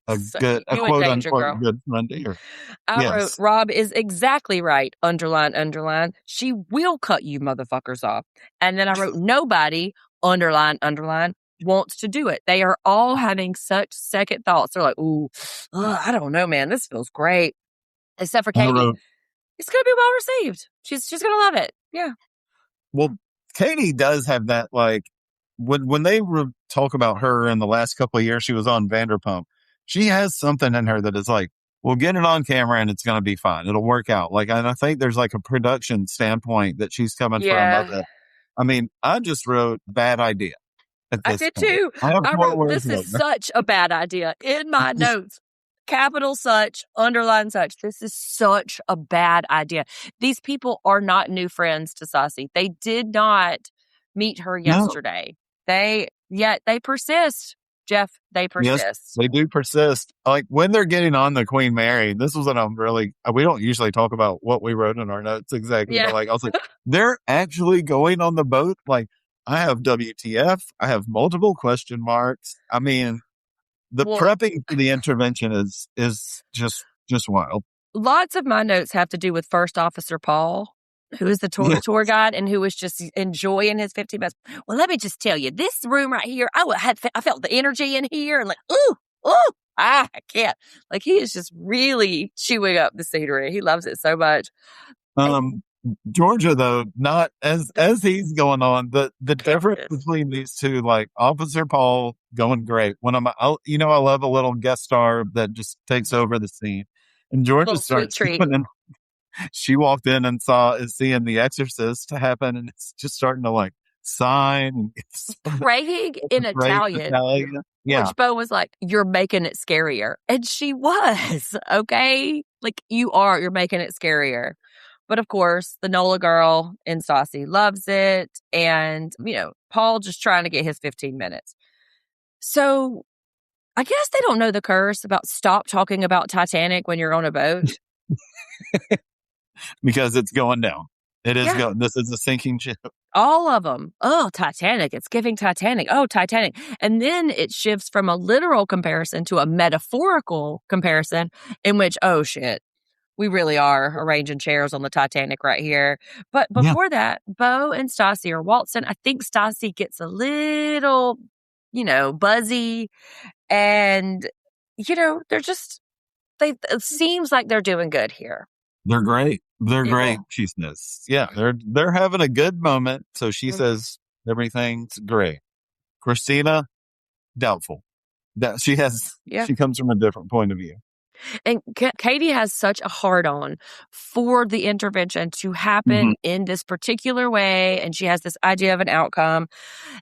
a quote unquote good friend here. I wrote, Rob is exactly right. Underline. She will cut you motherfuckers off. And then I wrote, nobody, underline, wants to do it. They are all having such second thoughts. They're like, ooh, I don't know, man. This feels great. Except for Katie. It's going to be well received. She's going to love it. Yeah. Well, Katie does have that, like, when they talk about her in the last couple of years, she was on Vanderpump. She has something in her that is like, we'll get it on camera and it's going to be fine. It'll work out. Like, and I think there's like a production standpoint that she's coming from. I mean, I just wrote bad idea. I did too. I wrote, this is such a bad idea in my notes. capital such, underline such. This is such a bad idea. These people are not new friends to Stassi. They did not meet her No. yesterday. Yet they persist, Jeff. They Yes, persist. they do persist. Like when they're getting on the Queen Mary, this was what I'm really, we don't usually talk about what we wrote in our notes exactly, Yeah. but like, I was like, they're actually going on the boat. Like, I have WTF. I have multiple question marks. I mean, the prepping for the intervention is just wild. Lots of my notes have to do with First Officer Paul, who is the tour guide and who was just enjoying his 15 minutes. Well, let me just tell you, this room right here, I felt the energy in here and like, I can't. Like, he is just really chewing up the scenery. He loves it so much. Georgia, though, not as he's going on, the difference between these two, like Officer Paul going great. When I love a little guest star that just takes over the scene. And Georgia starts coming in. She walked in and is seeing The Exorcist happen, and it's just starting to like sign. Praying in Italian. Yeah. Which Bo was like, you're making it scarier. And she was, okay? Like, you're making it scarier. But of course, the Nola girl in Stassi loves it. And, Paul just trying to get his 15 minutes. So I guess they don't know the curse about stop talking about Titanic when you're on a boat. Because it's going down. It is going. This is a sinking ship. All of them. Oh, Titanic. It's giving Titanic. Oh, Titanic. And then it shifts from a literal comparison to a metaphorical comparison in which, oh, shit, we really are arranging chairs on the Titanic right here. But before that, Bo and Stassi are waltzing. I think Stassi gets a little, buzzy. And, it seems like they're doing good here. They're great. They're great. She says, yeah, they're having a good moment. So she says everything's great. Christina, doubtful. That she comes from a different point of view. And Katie has such a hard-on for the intervention to happen in this particular way, and she has this idea of an outcome.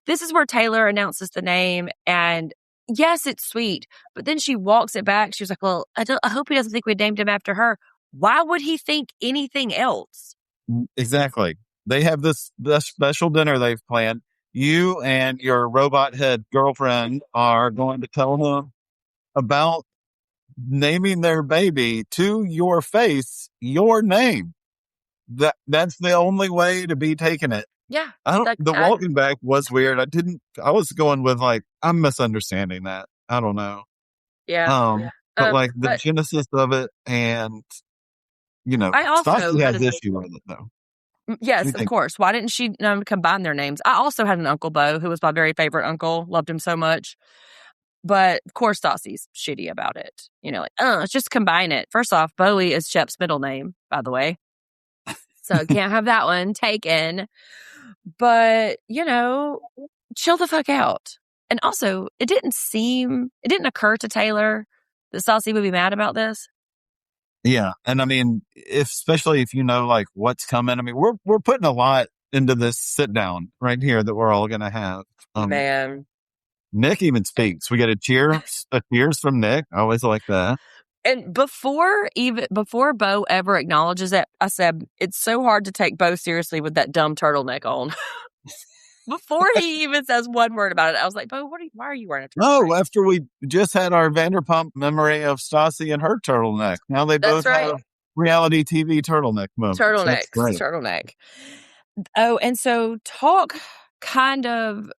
This is where Taylor announces the name, and yes, it's sweet, but then she walks it back. She was like, well, I hope he doesn't think we named him after her. Why would he think anything else? Exactly. They have this special dinner they've planned. You and your robot head girlfriend are going to tell him about naming their baby to your face, your name. That's the only way to be taking it. Yeah. The walking back was weird. I was going with like, I'm misunderstanding that. I don't know. Yeah. But like the genesis of it, and I also Stassi has issue with it though. Yes, of course. Why didn't she combine their names? I also had an Uncle Bo who was my very favorite uncle. Loved him so much. But of course, Stassi's shitty about it. Let's just combine it. First off, Bowie is Shep's middle name, by the way. So can't have that one taken. But, chill the fuck out. And also, it didn't occur to Taylor that Stassi would be mad about this. Yeah. And I mean, especially if like what's coming. I mean, we're putting a lot into this sit down right here that we're all going to have. Man. Nick even speaks. We get a cheers from Nick. I always like that. And before Bo ever acknowledges it, I said, it's so hard to take Bo seriously with that dumb turtleneck on. Before he even says one word about it, I was like, Bo, why are you wearing a turtleneck? Oh, after we just had our Vanderpump memory of Stassi and her turtleneck. Now they both have reality TV turtleneck moments. Turtleneck. Oh, and so talk kind of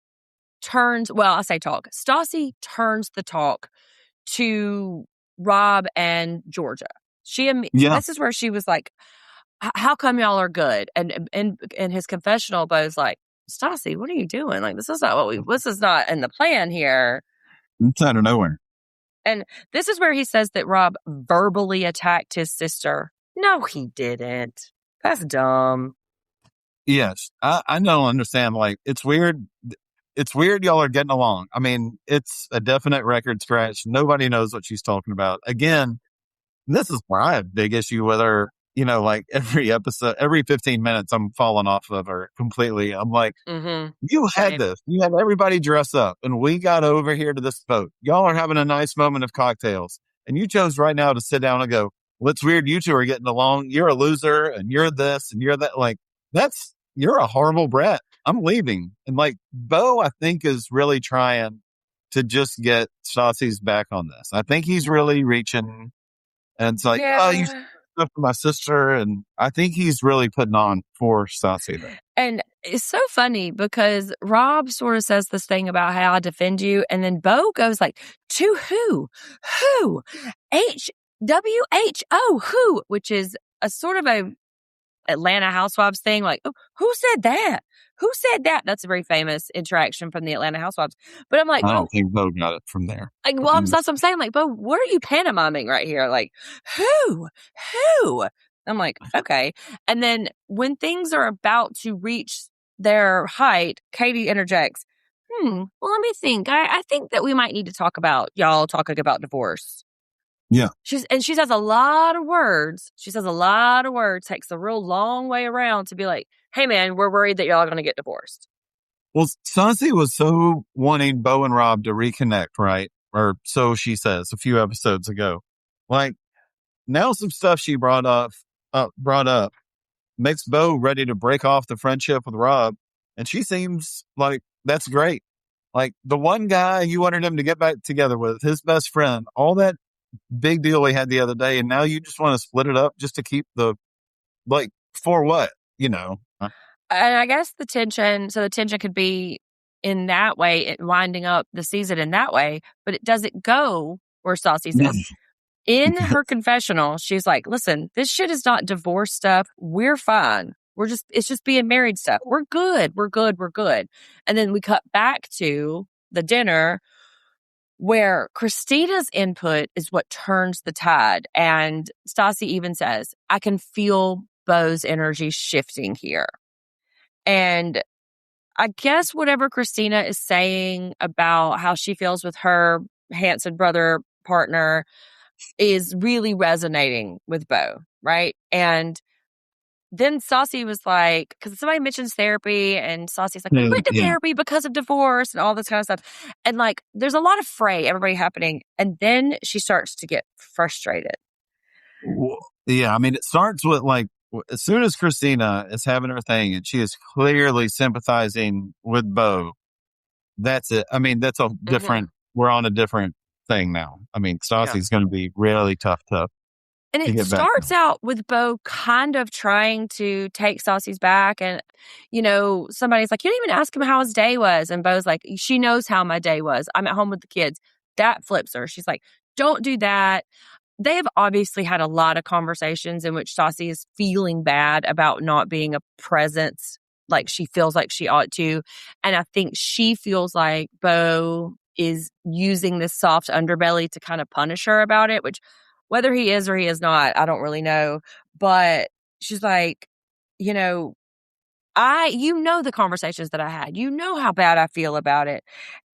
turns, I say talk. Stassi turns the talk to Rob and Georgia. This is where she was like, how come y'all are good? And in his confessional, Bo's like, Stassi, what are you doing? Like, this is not in the plan here. It's out of nowhere. And this is where he says that Rob verbally attacked his sister. No, he didn't. That's dumb. Yes. I don't understand. Like, it's weird. It's weird y'all are getting along. I mean, it's a definite record scratch. Nobody knows what she's talking about. Again, this is where I have a big issue with her. Like every episode, every 15 minutes, I'm falling off of her completely. I'm like, you had this. You had everybody dress up, and we got over here to this boat. Y'all are having a nice moment of cocktails. And you chose right now to sit down and go, well, it's weird. You two are getting along. You're a loser and you're this and you're that. Like, you're a horrible brat. I'm leaving. And like, Bo, I think, is really trying to just get Stassi's back on this. I think he's really reaching, and it's like, oh, you Yeah. stuff for my sister. And I think he's really putting on for Stassi there. And it's so funny because Rob sort of says this thing about how I defend you. And then Bo goes like, to who? Who? H-W-H-O, who? Which is a sort of a Atlanta Housewives thing. Like, oh, who said that? Who said that? That's a very famous interaction from the Atlanta Housewives. But I'm like, I Bo, don't think Bo got it from there. like, well, that's what I'm saying. Like, Bo, what are you pantomiming right here? Like, who? Who? I'm like, okay. And then when things are about to reach their height, Katie interjects, well, let me think. I think that we might need to talk about y'all talking about divorce. Yeah. She says a lot of words. She says a lot of words, takes a real long way around to be like, hey, man, we're worried that y'all are going to get divorced. Well, Stassi was so wanting Bo and Rob to reconnect, right? Or so she says a few episodes ago. Like, now some stuff she brought up makes Bo ready to break off the friendship with Rob. And she seems like that's great. Like, the one guy you wanted him to get back together with, his best friend, all that big deal he had the other day. And now you just want to split it up just to keep like, for what, you know? And I guess the tension could be in that way, it winding up the season in that way, but it doesn't go where Stassi says. In her confessional, she's like, listen, this shit is not divorce stuff. We're fine. It's just being married stuff. We're good. We're good. We're good. And then we cut back to the dinner where Christina's input is what turns the tide. And Stassi even says, I can feel Bo's energy shifting here. And I guess whatever Christina is saying about how she feels with her Hanson brother partner is really resonating with Bo, right? And then Stassi was like, because somebody mentions therapy, and Stassi's like, we went to therapy because of divorce and all this kind of stuff. And like, there's a lot of fray, everybody happening. And then she starts to get frustrated. Yeah, I mean, it starts with like, as soon as Christina is having her thing and she is clearly sympathizing with Bo, that's it. I mean, that's a different, we're on a different thing now. I mean, Stassi's going to be really tough. And it starts out with Bo kind of trying to take Stassi's back. And, you know, somebody's like, you didn't even ask him how his day was. And Bo's like, she knows how my day was. I'm at home with the kids. That flips her. She's like, don't do that. They have obviously had a lot of conversations in which Stassi is feeling bad about not being a presence like she feels like she ought to. And I think she feels like Bo is using this soft underbelly to kind of punish her about it, which whether he is or he is not, I don't really know. But she's like, you know, the conversations that I had, you know how bad I feel about it.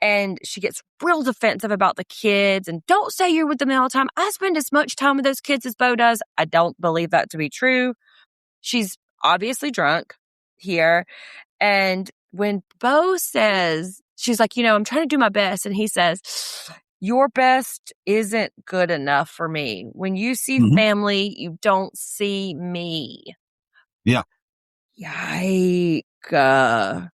And she gets real defensive about the kids and don't say you're with them all the time. I spend as much time with those kids as Bo does. I don't believe that to be true. She's obviously drunk here. And when Bo says, she's like, you know, I'm trying to do my best. And he says, your best isn't good enough for me. When you see family, you don't see me. Yeah. Yike. That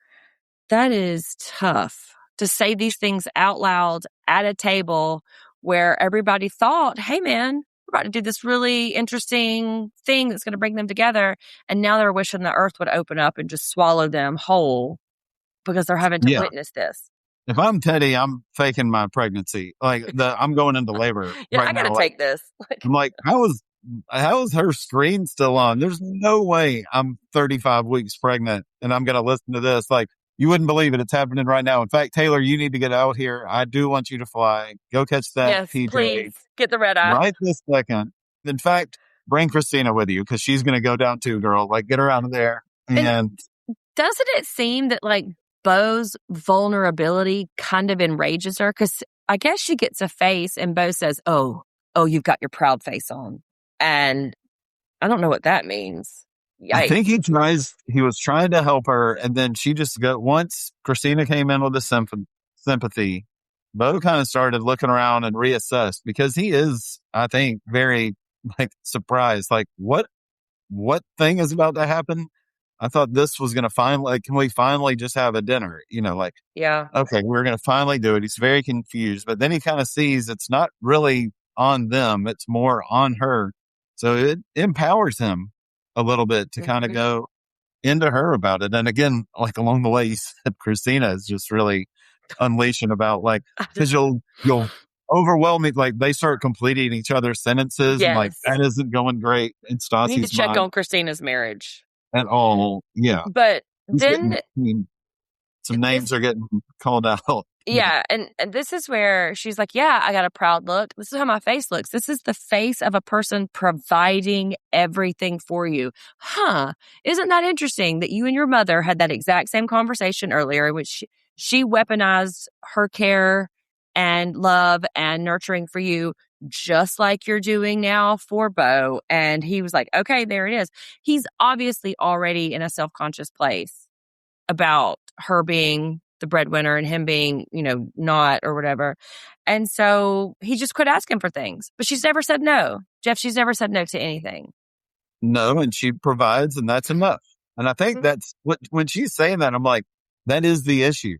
is tough to say these things out loud at a table where everybody thought, hey, man, we're about to do this really interesting thing that's going to bring them together. And now they're wishing the earth would open up and just swallow them whole because they're having to witness this. If I'm Teddy, I'm faking my pregnancy. Like, I'm going into labor. Yeah, I got to take this. I'm like, how is her screen still on? There's no way I'm 35 weeks pregnant and I'm going to listen to this. Like, you wouldn't believe it. It's happening right now. In fact, Taylor, you need to get out here. I do want you to fly. Go catch that PJ. Please get the red eye. Right this second. In fact, bring Christina with you because she's going to go down too, girl. Like, get her out of there. And doesn't it seem that like Bo's vulnerability kind of enrages her? Because I guess she gets a face and Bo says, oh, you've got your proud face on. And I don't know what that means. Yikes. I think he was trying to help her. And then she just once Christina came in with the sympathy, Bo kind of started looking around and reassessed because he is, I think, very like surprised. Like, what thing is about to happen? I thought this was going to finally, like, can we finally just have a dinner? Like, Yeah. okay, we're going to finally do it. He's very confused, but then he kind of sees it's not really on them. It's more on her. So it empowers him a little bit to kind of Mhm. go into her about it. And again, like along the way, you said Christina is just really unleashing about like, cause you'll overwhelm me. Like they start completing each other's sentences and like, Yes. that isn't going great in We need to Stassi's check mind on Christina's marriage. at all. Yeah. But He's getting, then some this names are getting called out. Yeah. yeah, and this is where she's like, "Yeah, I got a proud look. This is how my face looks. This is the face of a person providing everything for you." Huh. Isn't that interesting that you and your mother had that exact same conversation earlier in which she weaponized her care and love and nurturing for you just like you're doing now for Bo, and he was like, "Okay, there it is." He's obviously already in a self-conscious place about her being the breadwinner and him being, not or whatever. And so he just quit asking for things. But she's never said no. Jeff, she's never said no to anything. No, and she provides, and that's enough. And I think Mhm. that's what, when she's saying that, I'm like, that is the issue.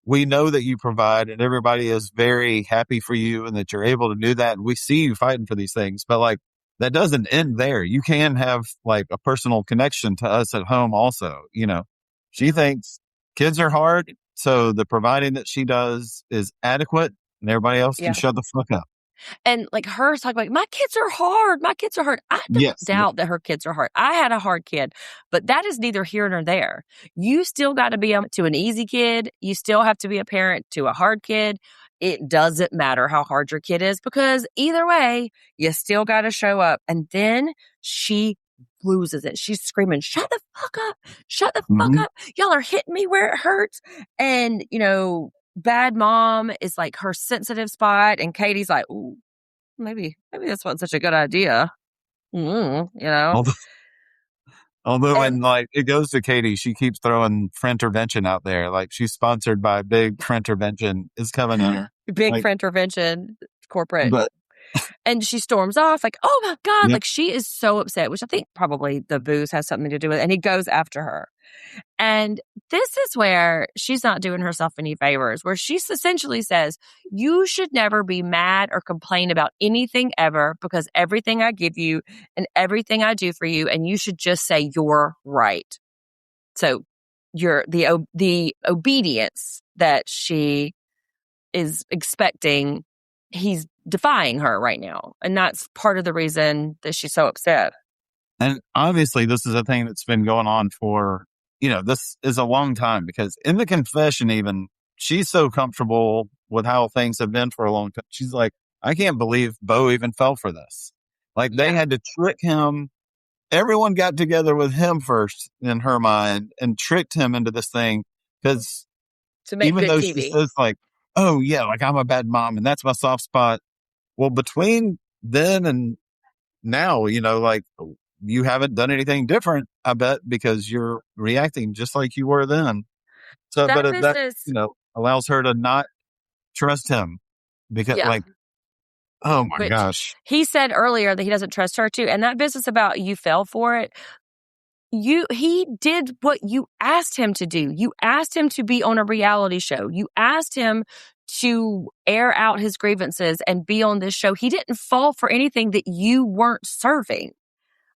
We know that you provide and everybody is very happy for you and that you're able to do that. And we see you fighting for these things, but like that doesn't end there. You can have like a personal connection to us at home also. She thinks kids are hard. So the providing that she does is adequate and everybody else can Yeah. shut the fuck up. And like her talking like, my kids are hard. My kids are hard. I don't Yes. doubt that her kids are hard. I had a hard kid, but that is neither here nor there. You still got to be to an easy kid. You still have to be a parent to a hard kid. It doesn't matter how hard your kid is because either way, you still got to show up. And then she loses it. She's screaming, shut the fuck up. Shut the fuck Mm-hmm. up. Y'all are hitting me where it hurts. And, bad mom is like her sensitive spot. And Katie's like, ooh, maybe that's not such a good idea. Although, although And when like it goes to Katie, she keeps throwing Frentervention out there. Like she's sponsored by Big Frentervention is coming in her. big Like, intervention corporate. but And she storms off like, oh my God. yep. Like she is so upset, which I think probably the booze has something to do with it. And he goes after her. And this is where she's not doing herself any favors, where she essentially says, you should never be mad or complain about anything ever because everything I give you and everything I do for you, and you should just say you're right. So the obedience that she is expecting, he's defying her right now. And that's part of the reason that she's so upset. And obviously this is a thing that's been going on for, this is a long time because in the confession, even she's so comfortable with how things have been for a long time. She's like, I can't believe Bo even fell for this. Like they had to trick him. Everyone got together with him first in her mind and tricked him into this thing because To make even good though she TV. says like, oh yeah, like I'm a bad mom and that's my soft spot. Well, between then and now, like you haven't done anything different, I bet, because you're reacting just like you were then. So, That but that, business, allows her to not trust him because yeah. like, oh my Which gosh. he said earlier that he doesn't trust her too. And that business about you fell for it. He did what you asked him to do. You asked him to be on a reality show. You asked him to air out his grievances and be on this show. He didn't fall for anything that you weren't serving,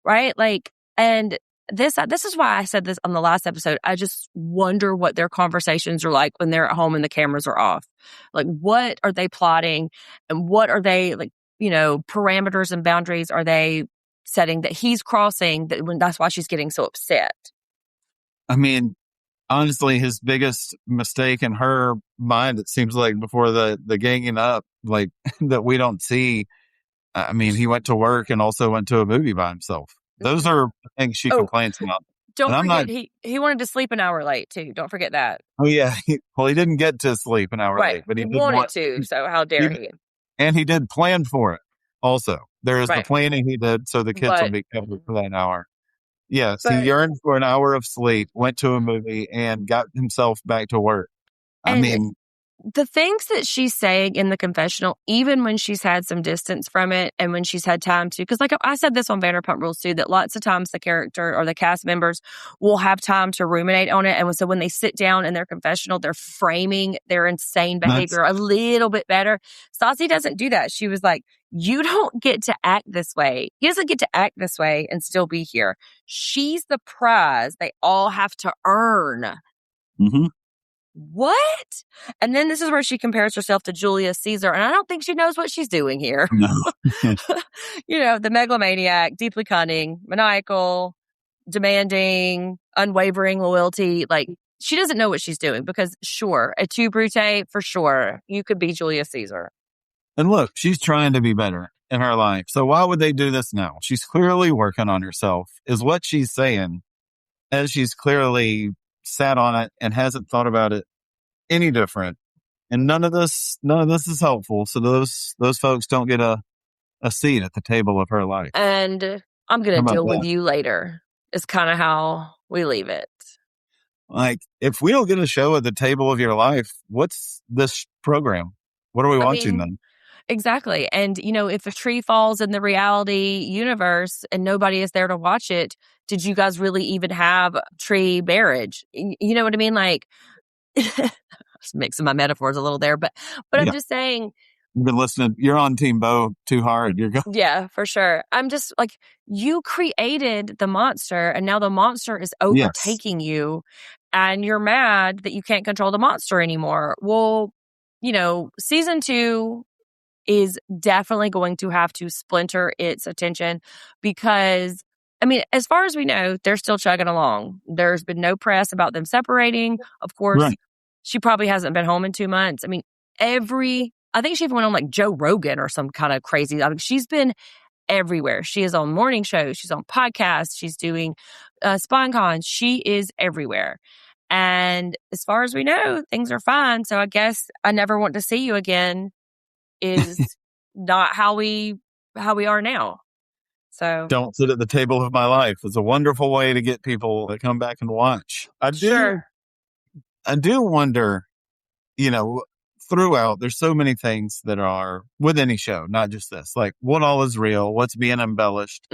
right? Like, and this is why I said this on the last episode. I just wonder what their conversations are like when they're at home and the cameras are off. Like, what are they plotting and what are they like, parameters and boundaries are they setting that he's crossing that's why she's getting so upset. I mean, honestly, his biggest mistake in her mind, it seems like before the ganging up, like that we don't see. I mean, he went to work and also went to a movie by himself. Those are things she complains about. Don't and I'm forget not. he wanted to sleep an hour late too. Don't forget that. Oh yeah. Well, he didn't get to sleep an hour Right. late, but He he did wanted want. to, so how dare he? And he did plan for it. Also, there is the Right. planning he did, so the kids will But be covered for that hour. Yes, he but yearned for an hour of sleep, went to a movie, and got himself back to work. I and mean, the things that she's saying in the confessional, even when she's had some distance from it and when she's had time to, because like I said this on Vanderpump Rules too, that lots of times the character or the cast members will have time to ruminate on it. And so when they sit down in their confessional, they're framing their insane That's behavior a little bit better. Stassi doesn't do that. She was like, you don't get to act this way. He doesn't get to act this way and still be here. She's the prize they all have to earn. mhm. What? And then this is where she compares herself to Julius Caesar. And I don't think she knows what she's doing here. No. The megalomaniac, deeply cunning, maniacal, demanding, unwavering loyalty. Like, she doesn't know what she's doing because, sure, a tu brute, for sure, you could be Julius Caesar. And look, she's trying to be better in her life. So why would they do this now? She's clearly working on herself, is what she's saying, as she's clearly sat on it and hasn't thought about it any different. And none of this is helpful. So those folks don't get a seat at the table of her life. And I'm going to deal with you later is kind of how we leave it. Like, if we don't get a show at the table of your life, what's this program? What are we watching then? Exactly. And, if a tree falls in the reality universe and nobody is there to watch it, did you guys really even have tree marriage? You know what I mean? Like, just mixing my metaphors a little there, but yeah. I'm just saying. You've been listening. You're on Team Bo too hard. You're going. Yeah, for sure. I'm just like, you created the monster and now the monster is overtaking you and you're mad that you can't control the monster anymore. Well, season 2 is definitely going to have to splinter its attention because, as far as we know, they're still chugging along. There's been no press about them separating. Of course, She probably hasn't been home in 2 months. I think she even went on like Joe Rogan or some kind of crazy. She's been everywhere. She is on morning shows. She's on podcasts. She's doing SponCon. She is everywhere. And as far as we know, things are fine. So I guess I never want to see you again is not how we are now. So don't sit at the table of my life. It's a wonderful way to get people to come back and watch. I do wonder, throughout, there's so many things that are with any show, not just this, like what all is real, what's being embellished,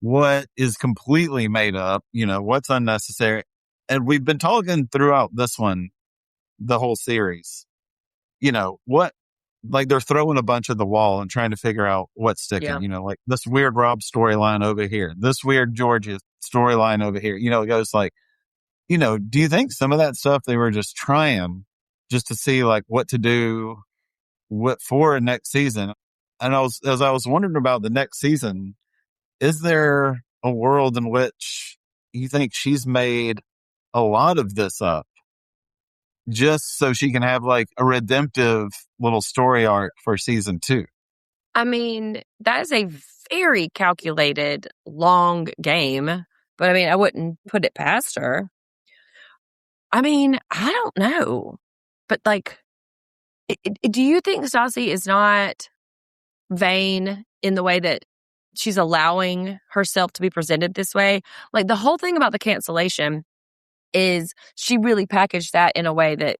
what is completely made up, what's unnecessary. And we've been talking throughout this one, the whole series, what, like they're throwing a bunch at the wall and trying to figure out what's sticking, like this weird Rob storyline over here, this weird Georgia storyline over here, it goes like, do you think some of that stuff they were just trying just to see like what to do, what for next season? And as I was wondering about the next season, is there a world in which you think she's made a lot of this up just so she can have like a redemptive little story arc for season 2? That is a very calculated, long game, but I wouldn't put it past her. I don't know. But, like, do you think Stassi is not vain in the way that she's allowing herself to be presented this way? Like, the whole thing about the cancellation is she really packaged that in a way that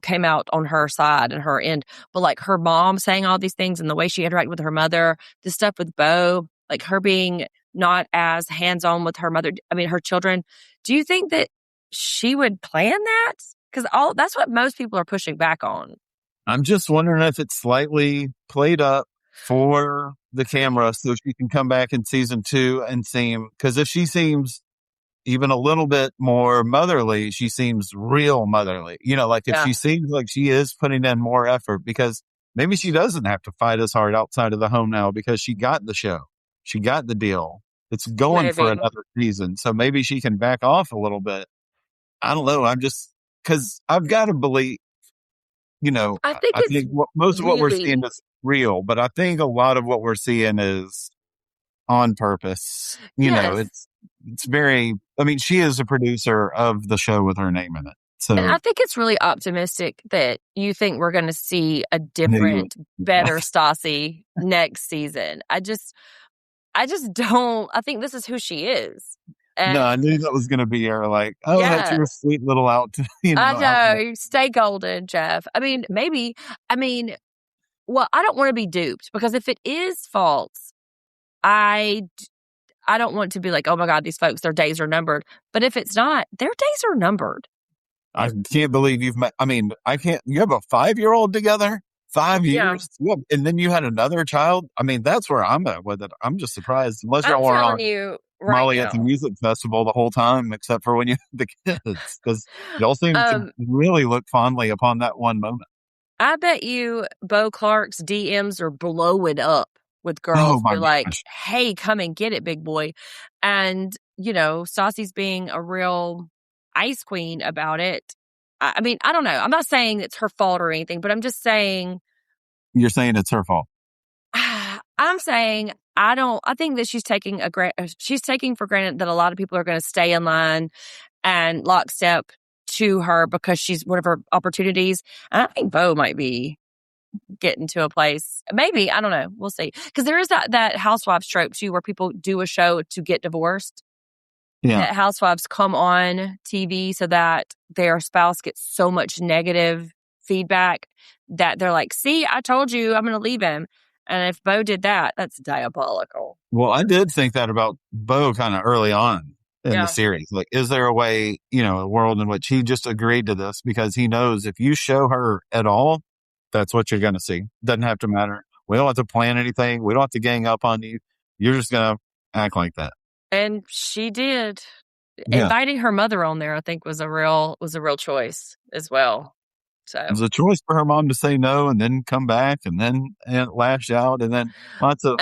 came out on her side and her end. But, like, her mom saying all these things and the way she interacted with her mother, the stuff with Bo, like, her being not as hands-on with her mother, her children. Do you think that she would plan that? Because that's what most people are pushing back on. I'm just wondering if it's slightly played up for the camera so she can come back in season 2 and because if she seems even a little bit more motherly, she seems real motherly. Like if she seems like she is putting in more effort because maybe she doesn't have to fight as hard outside of the home now because she got the show. She got the deal. It's going for another season. So maybe she can back off a little bit. I don't know. I'm just... because I've got to believe, I think most of what we're seeing is real, but I think a lot of what we're seeing is on purpose. It's very, she is a producer of the show with her name in it. So and I think it's really optimistic that you think we're going to see a different, better Stassi next season. I just don't, I think this is who she is. No, And I knew that was going to be her. Like, oh, that's yeah, your sweet little out, I out. know. Stay golden, Jeff. I mean, maybe, I mean, well, I don't want to be duped because if it is false, I I don't want to be like, oh my God, these folks, their days are numbered. But if it's not, their days are numbered. I can't believe you've met. I mean, I can't. You have a 5-year-old together, Yeah. 5 years, and then you had another child. I mean, that's where I'm at with it. I'm just surprised, unless I'm y'all were telling on you right Molly at the now. music festival the whole time, except for when you had the kids, because y'all seem to Um, really look fondly upon that one moment. I bet you Bo Clark's DMs are blowing up with Oh girls. my Be like, gosh! hey, come and get it, big boy. And, Stassi's being a real ice queen about it. I mean, I don't know. I'm not saying it's her fault or anything, but I'm just saying, You're saying it's her fault. I'm saying I think that she's taking for granted that a lot of people are going to stay in line and lockstep to her because she's one of her opportunities. And I think Bo might be getting to a place. Maybe, I don't know. We'll see. Because there is that housewives trope too, where people do a show to get divorced. Yeah. That housewives come on TV so that their spouse gets so much negative feedback that they're like, see, I told you I'm going to leave him. And if Bo did that, that's diabolical. Well, I did think that about Bo kind of early on in the Yeah. series. Like, is there a way, a world in which he just agreed to this because he knows if you show her at all, that's what you're going to see. Doesn't have to matter. We don't have to plan anything. We don't have to gang up on you. You're just going to act like that. And she did. Yeah. Inviting her mother on there, I think, was a real choice as well. So It was a choice for her mom to say no and then come back and then lash out and then lots of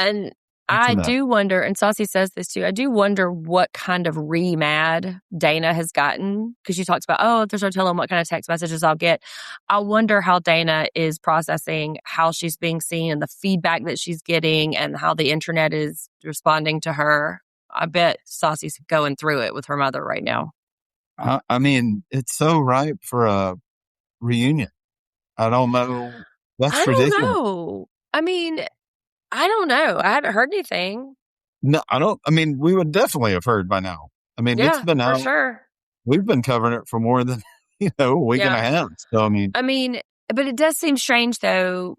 I that. do wonder, and Stassi says this too, I do wonder what kind of re-mad Dana has gotten because she talks about, oh, there's no telling what kind of text messages I'll get. I wonder how Dana is processing how she's being seen and the feedback that she's getting and how the internet is responding to her. I bet Stassi's going through it with her mother right now. I mean, it's so ripe for a reunion. I don't know. That's I don't ridiculous. know. I mean, I don't know. I haven't heard anything. No, I don't. I mean, we would definitely have heard by now. I mean, it's Yeah, been for out. sure. We've been covering it for more than, a week and a Yeah. half. So, I mean, But it does seem strange though,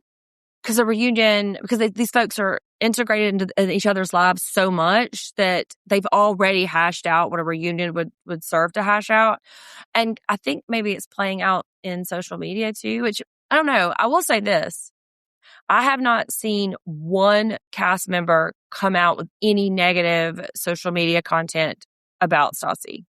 because a reunion, because these folks are integrated into each other's lives so much that they've already hashed out what a reunion would serve to hash out. And I think maybe it's playing out in social media too, which I don't know. I will say this. I have not seen one cast member come out with any negative social media content about Stassi.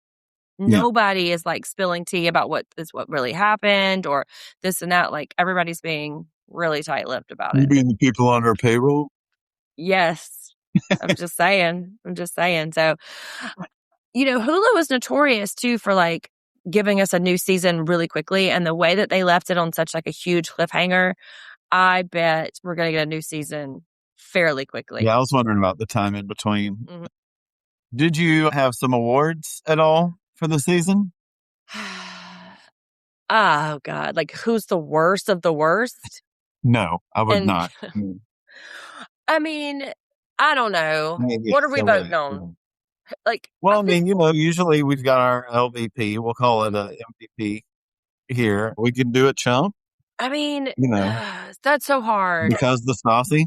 yeah. Nobody is like spilling tea about what really happened or this and that. Like everybody's being really tight-lipped about You it. being the people on our payroll? Yes. I'm just saying. So, Hulu was notorious too for like giving us a new season really quickly. And the way that they left it on such like a huge cliffhanger, I bet we're going to get a new season fairly quickly. Yeah, I was wondering about the time in between. Mm-hmm. Did you have some awards at all for the season? Oh God. Like who's the worst of the worst? No, I would And not. I mean, I don't know. Maybe What are we so voting on? Like, Well, I mean, usually we've got our LVP. We'll call it a MVP here. We can do it, chump. I mean, You know, that's so hard. because the Stassi.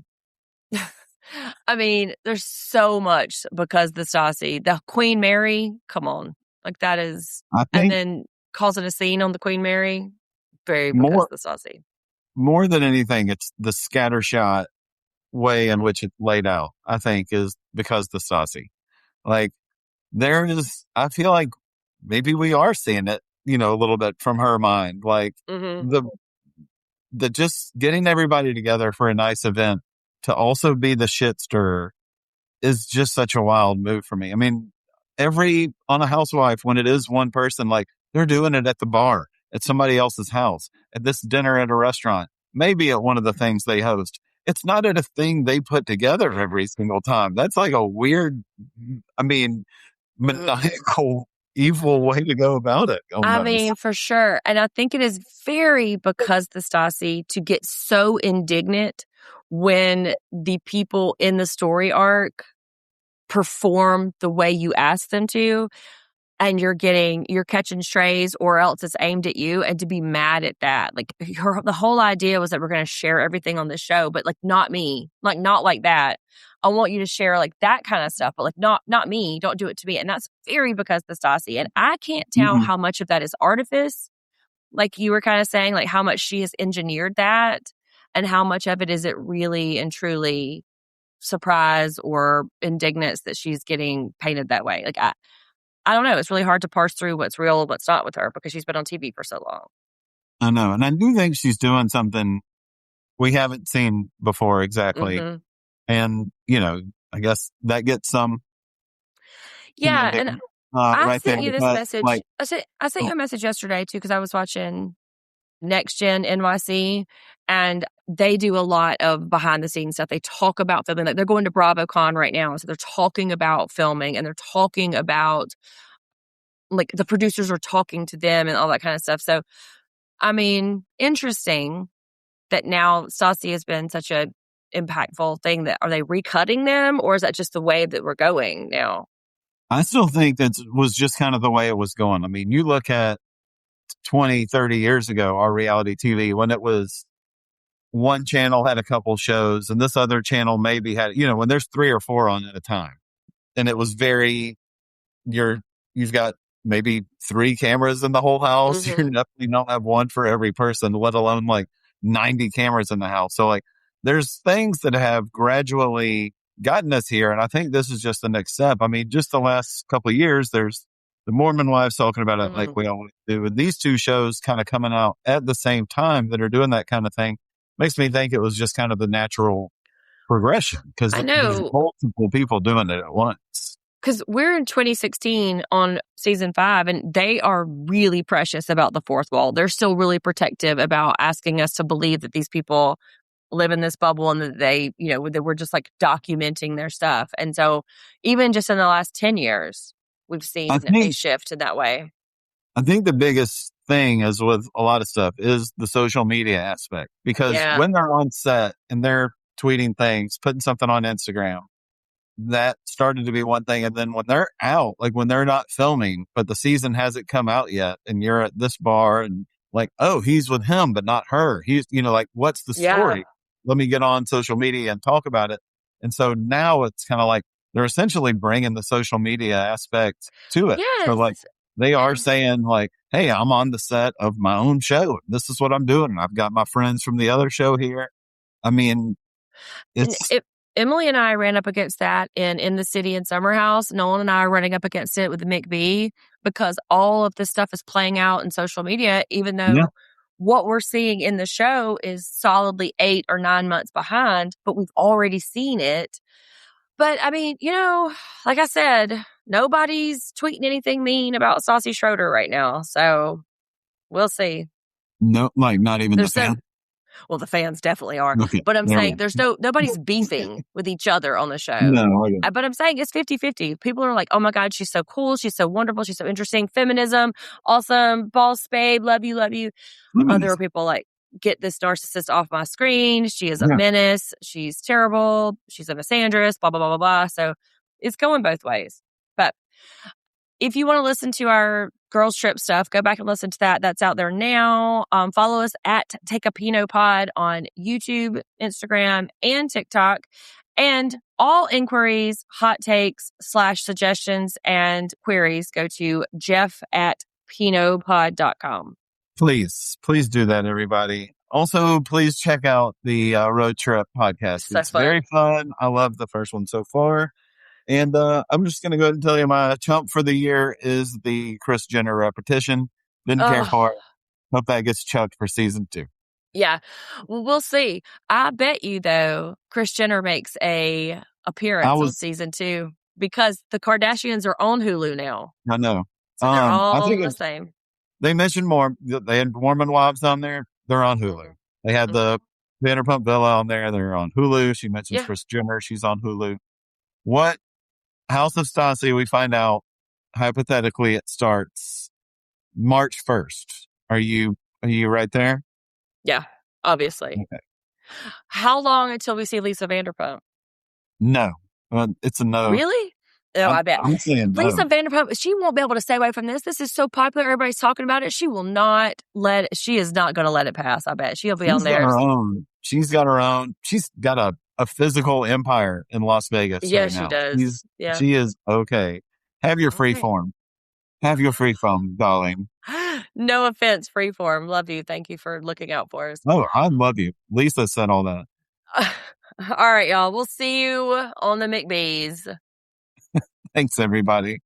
I mean, there's so much because the Stassi, the Queen Mary, come on. Like that is, I and think then causing a scene on the Queen Mary, very because more the Stassi. more than anything, it's the scattershot way in which it's laid out. I think is because the Stassi. Like I feel like maybe we are seeing it, a little bit from her mind. Like Mm-hmm. the just getting everybody together for a nice event to also be the shit stirrer is just such a wild move for me. I mean, on a housewife, when it is one person, like they're doing it at the bar, at somebody else's house, at this dinner at a restaurant, maybe at one of the things they host. It's not at a thing they put together every single time. That's like a weird, maniacal, evil way to go about it. I mean, for sure. And I think it is very because the Stassi to get so indignant when the people in the story arc perform the way you ask them to, and you're catching strays, or else it's aimed at you, and to be mad at that. Like, the whole idea was that we're going to share everything on this show, but like, not me, like, not like that. I want you to share like that kind of stuff, but like, not me. Don't do it to me. And that's very because of Stassi. And I can't tell Mhm. how much of that is artifice, like you were kind of saying, like how much she has engineered that, and how much of it is it really and truly surprise or indignance that she's getting painted that way. Like, I don't know. It's really hard to parse through what's real and what's not with her, because she's been on TV for so long. I know. And I do think she's doing something we haven't seen before exactly. Mm-hmm. And, I guess that gets some Yeah, and endearment, I right there. sent you this But message. like, I sent you oh, a message yesterday too, because I was watching Next Gen NYC, and they do a lot of behind the scenes stuff. They talk about filming. Like, they're going to BravoCon right now, so they're talking about filming, and they're talking about, like, the producers are talking to them and all that kind of stuff. So, I mean, interesting that now Stassi has been such a impactful thing. That, are they recutting them, or is that just the way that we're going now? I still think that was just kind of the way it was going. I mean, you look at 20, 30 years ago, our reality TV, when it was one channel had a couple shows and this other channel maybe had, when there's 3 or 4 on at a time. And it was very, you're, you've got maybe 3 cameras in the whole house. Mm-hmm. You don't have one for every person, let alone like 90 cameras in the house. So like, there's things that have gradually gotten us here. And I think this is just the next step. I mean, just the last couple of years, there's the Mormon wives talking about it like Mm-hmm. we always do. And these 2 shows kind of coming out at the same time that are doing that kind of thing makes me think it was just kind of the natural progression, because I there's know, multiple people doing it at once. because we're in 2016 on season 5, and they are really precious about the fourth wall. They're still really protective about asking us to believe that these people live in this bubble, and that they, that we're just like documenting their stuff. And so, even just in the last 10 years, we've seen I a think shift in that way. I think the biggest thing is with a lot of stuff is the social media aspect, because Yeah. when they're on set and they're tweeting things, putting something on Instagram, that started to be one thing. And then when they're out, like when they're not filming, but the season hasn't come out yet, and you're at this bar and like, oh, he's with him, but not her. He's, like, what's the Yeah. story? Let me get on social media and talk about it. And so now it's kind of like they're essentially bringing the social media aspect to it. So like, Yes. they are And saying like, hey, I'm on the set of my own show. This is what I'm doing. I've got my friends from the other show here. I mean, And it's, Emily and I ran up against that in the City and Summer House. Nolan and I are running up against it with the McBee, because all of this stuff is playing out in social media, even yeah, though what we're seeing in the show is solidly 8 or 9 months behind, but we've already seen it. But I mean, like I said, nobody's tweeting anything mean about Saucy Schroeder right now. So we'll see. no, like not even the There's no fan. Well, the fans definitely are. Okay, But I'm there we saying go. there's nobody's beefing with each other on the show. No, I get it. But I'm saying it's 50-50. People are like, oh my God, she's so cool. She's so wonderful. She's so interesting. Feminism, awesome. Boss babe, love you, love you. Other Feminism. people like, get this narcissist off my screen. She is a Yeah. menace. She's terrible. She's a misandrist, blah, blah, blah, blah, blah. So it's going both ways. But if you want to listen to our girls trip stuff, go back and listen to that. That's out there now. Follow us at Take a Pinot Pod on YouTube, Instagram, and TikTok. And all inquiries, hot takes / suggestions and queries go to jeff@pinotpod.com. Please do that, everybody. Also, please check out the Road Trip podcast. So It's very fun. fun. I love the first one so far. And I'm just going to go ahead and tell you my chump for the year is the Kris Jenner repetition. Didn't care Oh, for it. Hope that gets chucked for season 2. yeah. Well, we'll see. I bet you, though, Kris Jenner makes a I appearance on was, season 2, because the Kardashians are on Hulu now. I know. So they're I all think the same. they mentioned more. They had Mormon wives on there. They're on Hulu. They had Mhm. the Vanderpump Villa on there. They're on Hulu. She mentions Yeah. Kris Jenner. She's on Hulu. What House of Stassi? We find out hypothetically it starts March 1st. Are you right there? Yeah. Obviously. Okay. How long until we see Lisa Vanderpump? No, it's a no. Really? No, I bet. I'm saying Lisa no. Vanderpump, she won't be able to stay away from this. This is so popular. Everybody's talking about it. She is not going to let it pass. I bet she'll be on She's got there. her own. She's got her own. She's got a physical empire in Las Vegas Yeah, right she now. does. Yeah. She is okay. Have your free form. Have your free form, darling. No offense, Freeform. Love you. Thank you for looking out for us. Oh, I love you. Lisa said all that. All right, y'all. We'll see you on the McBees. Thanks, everybody.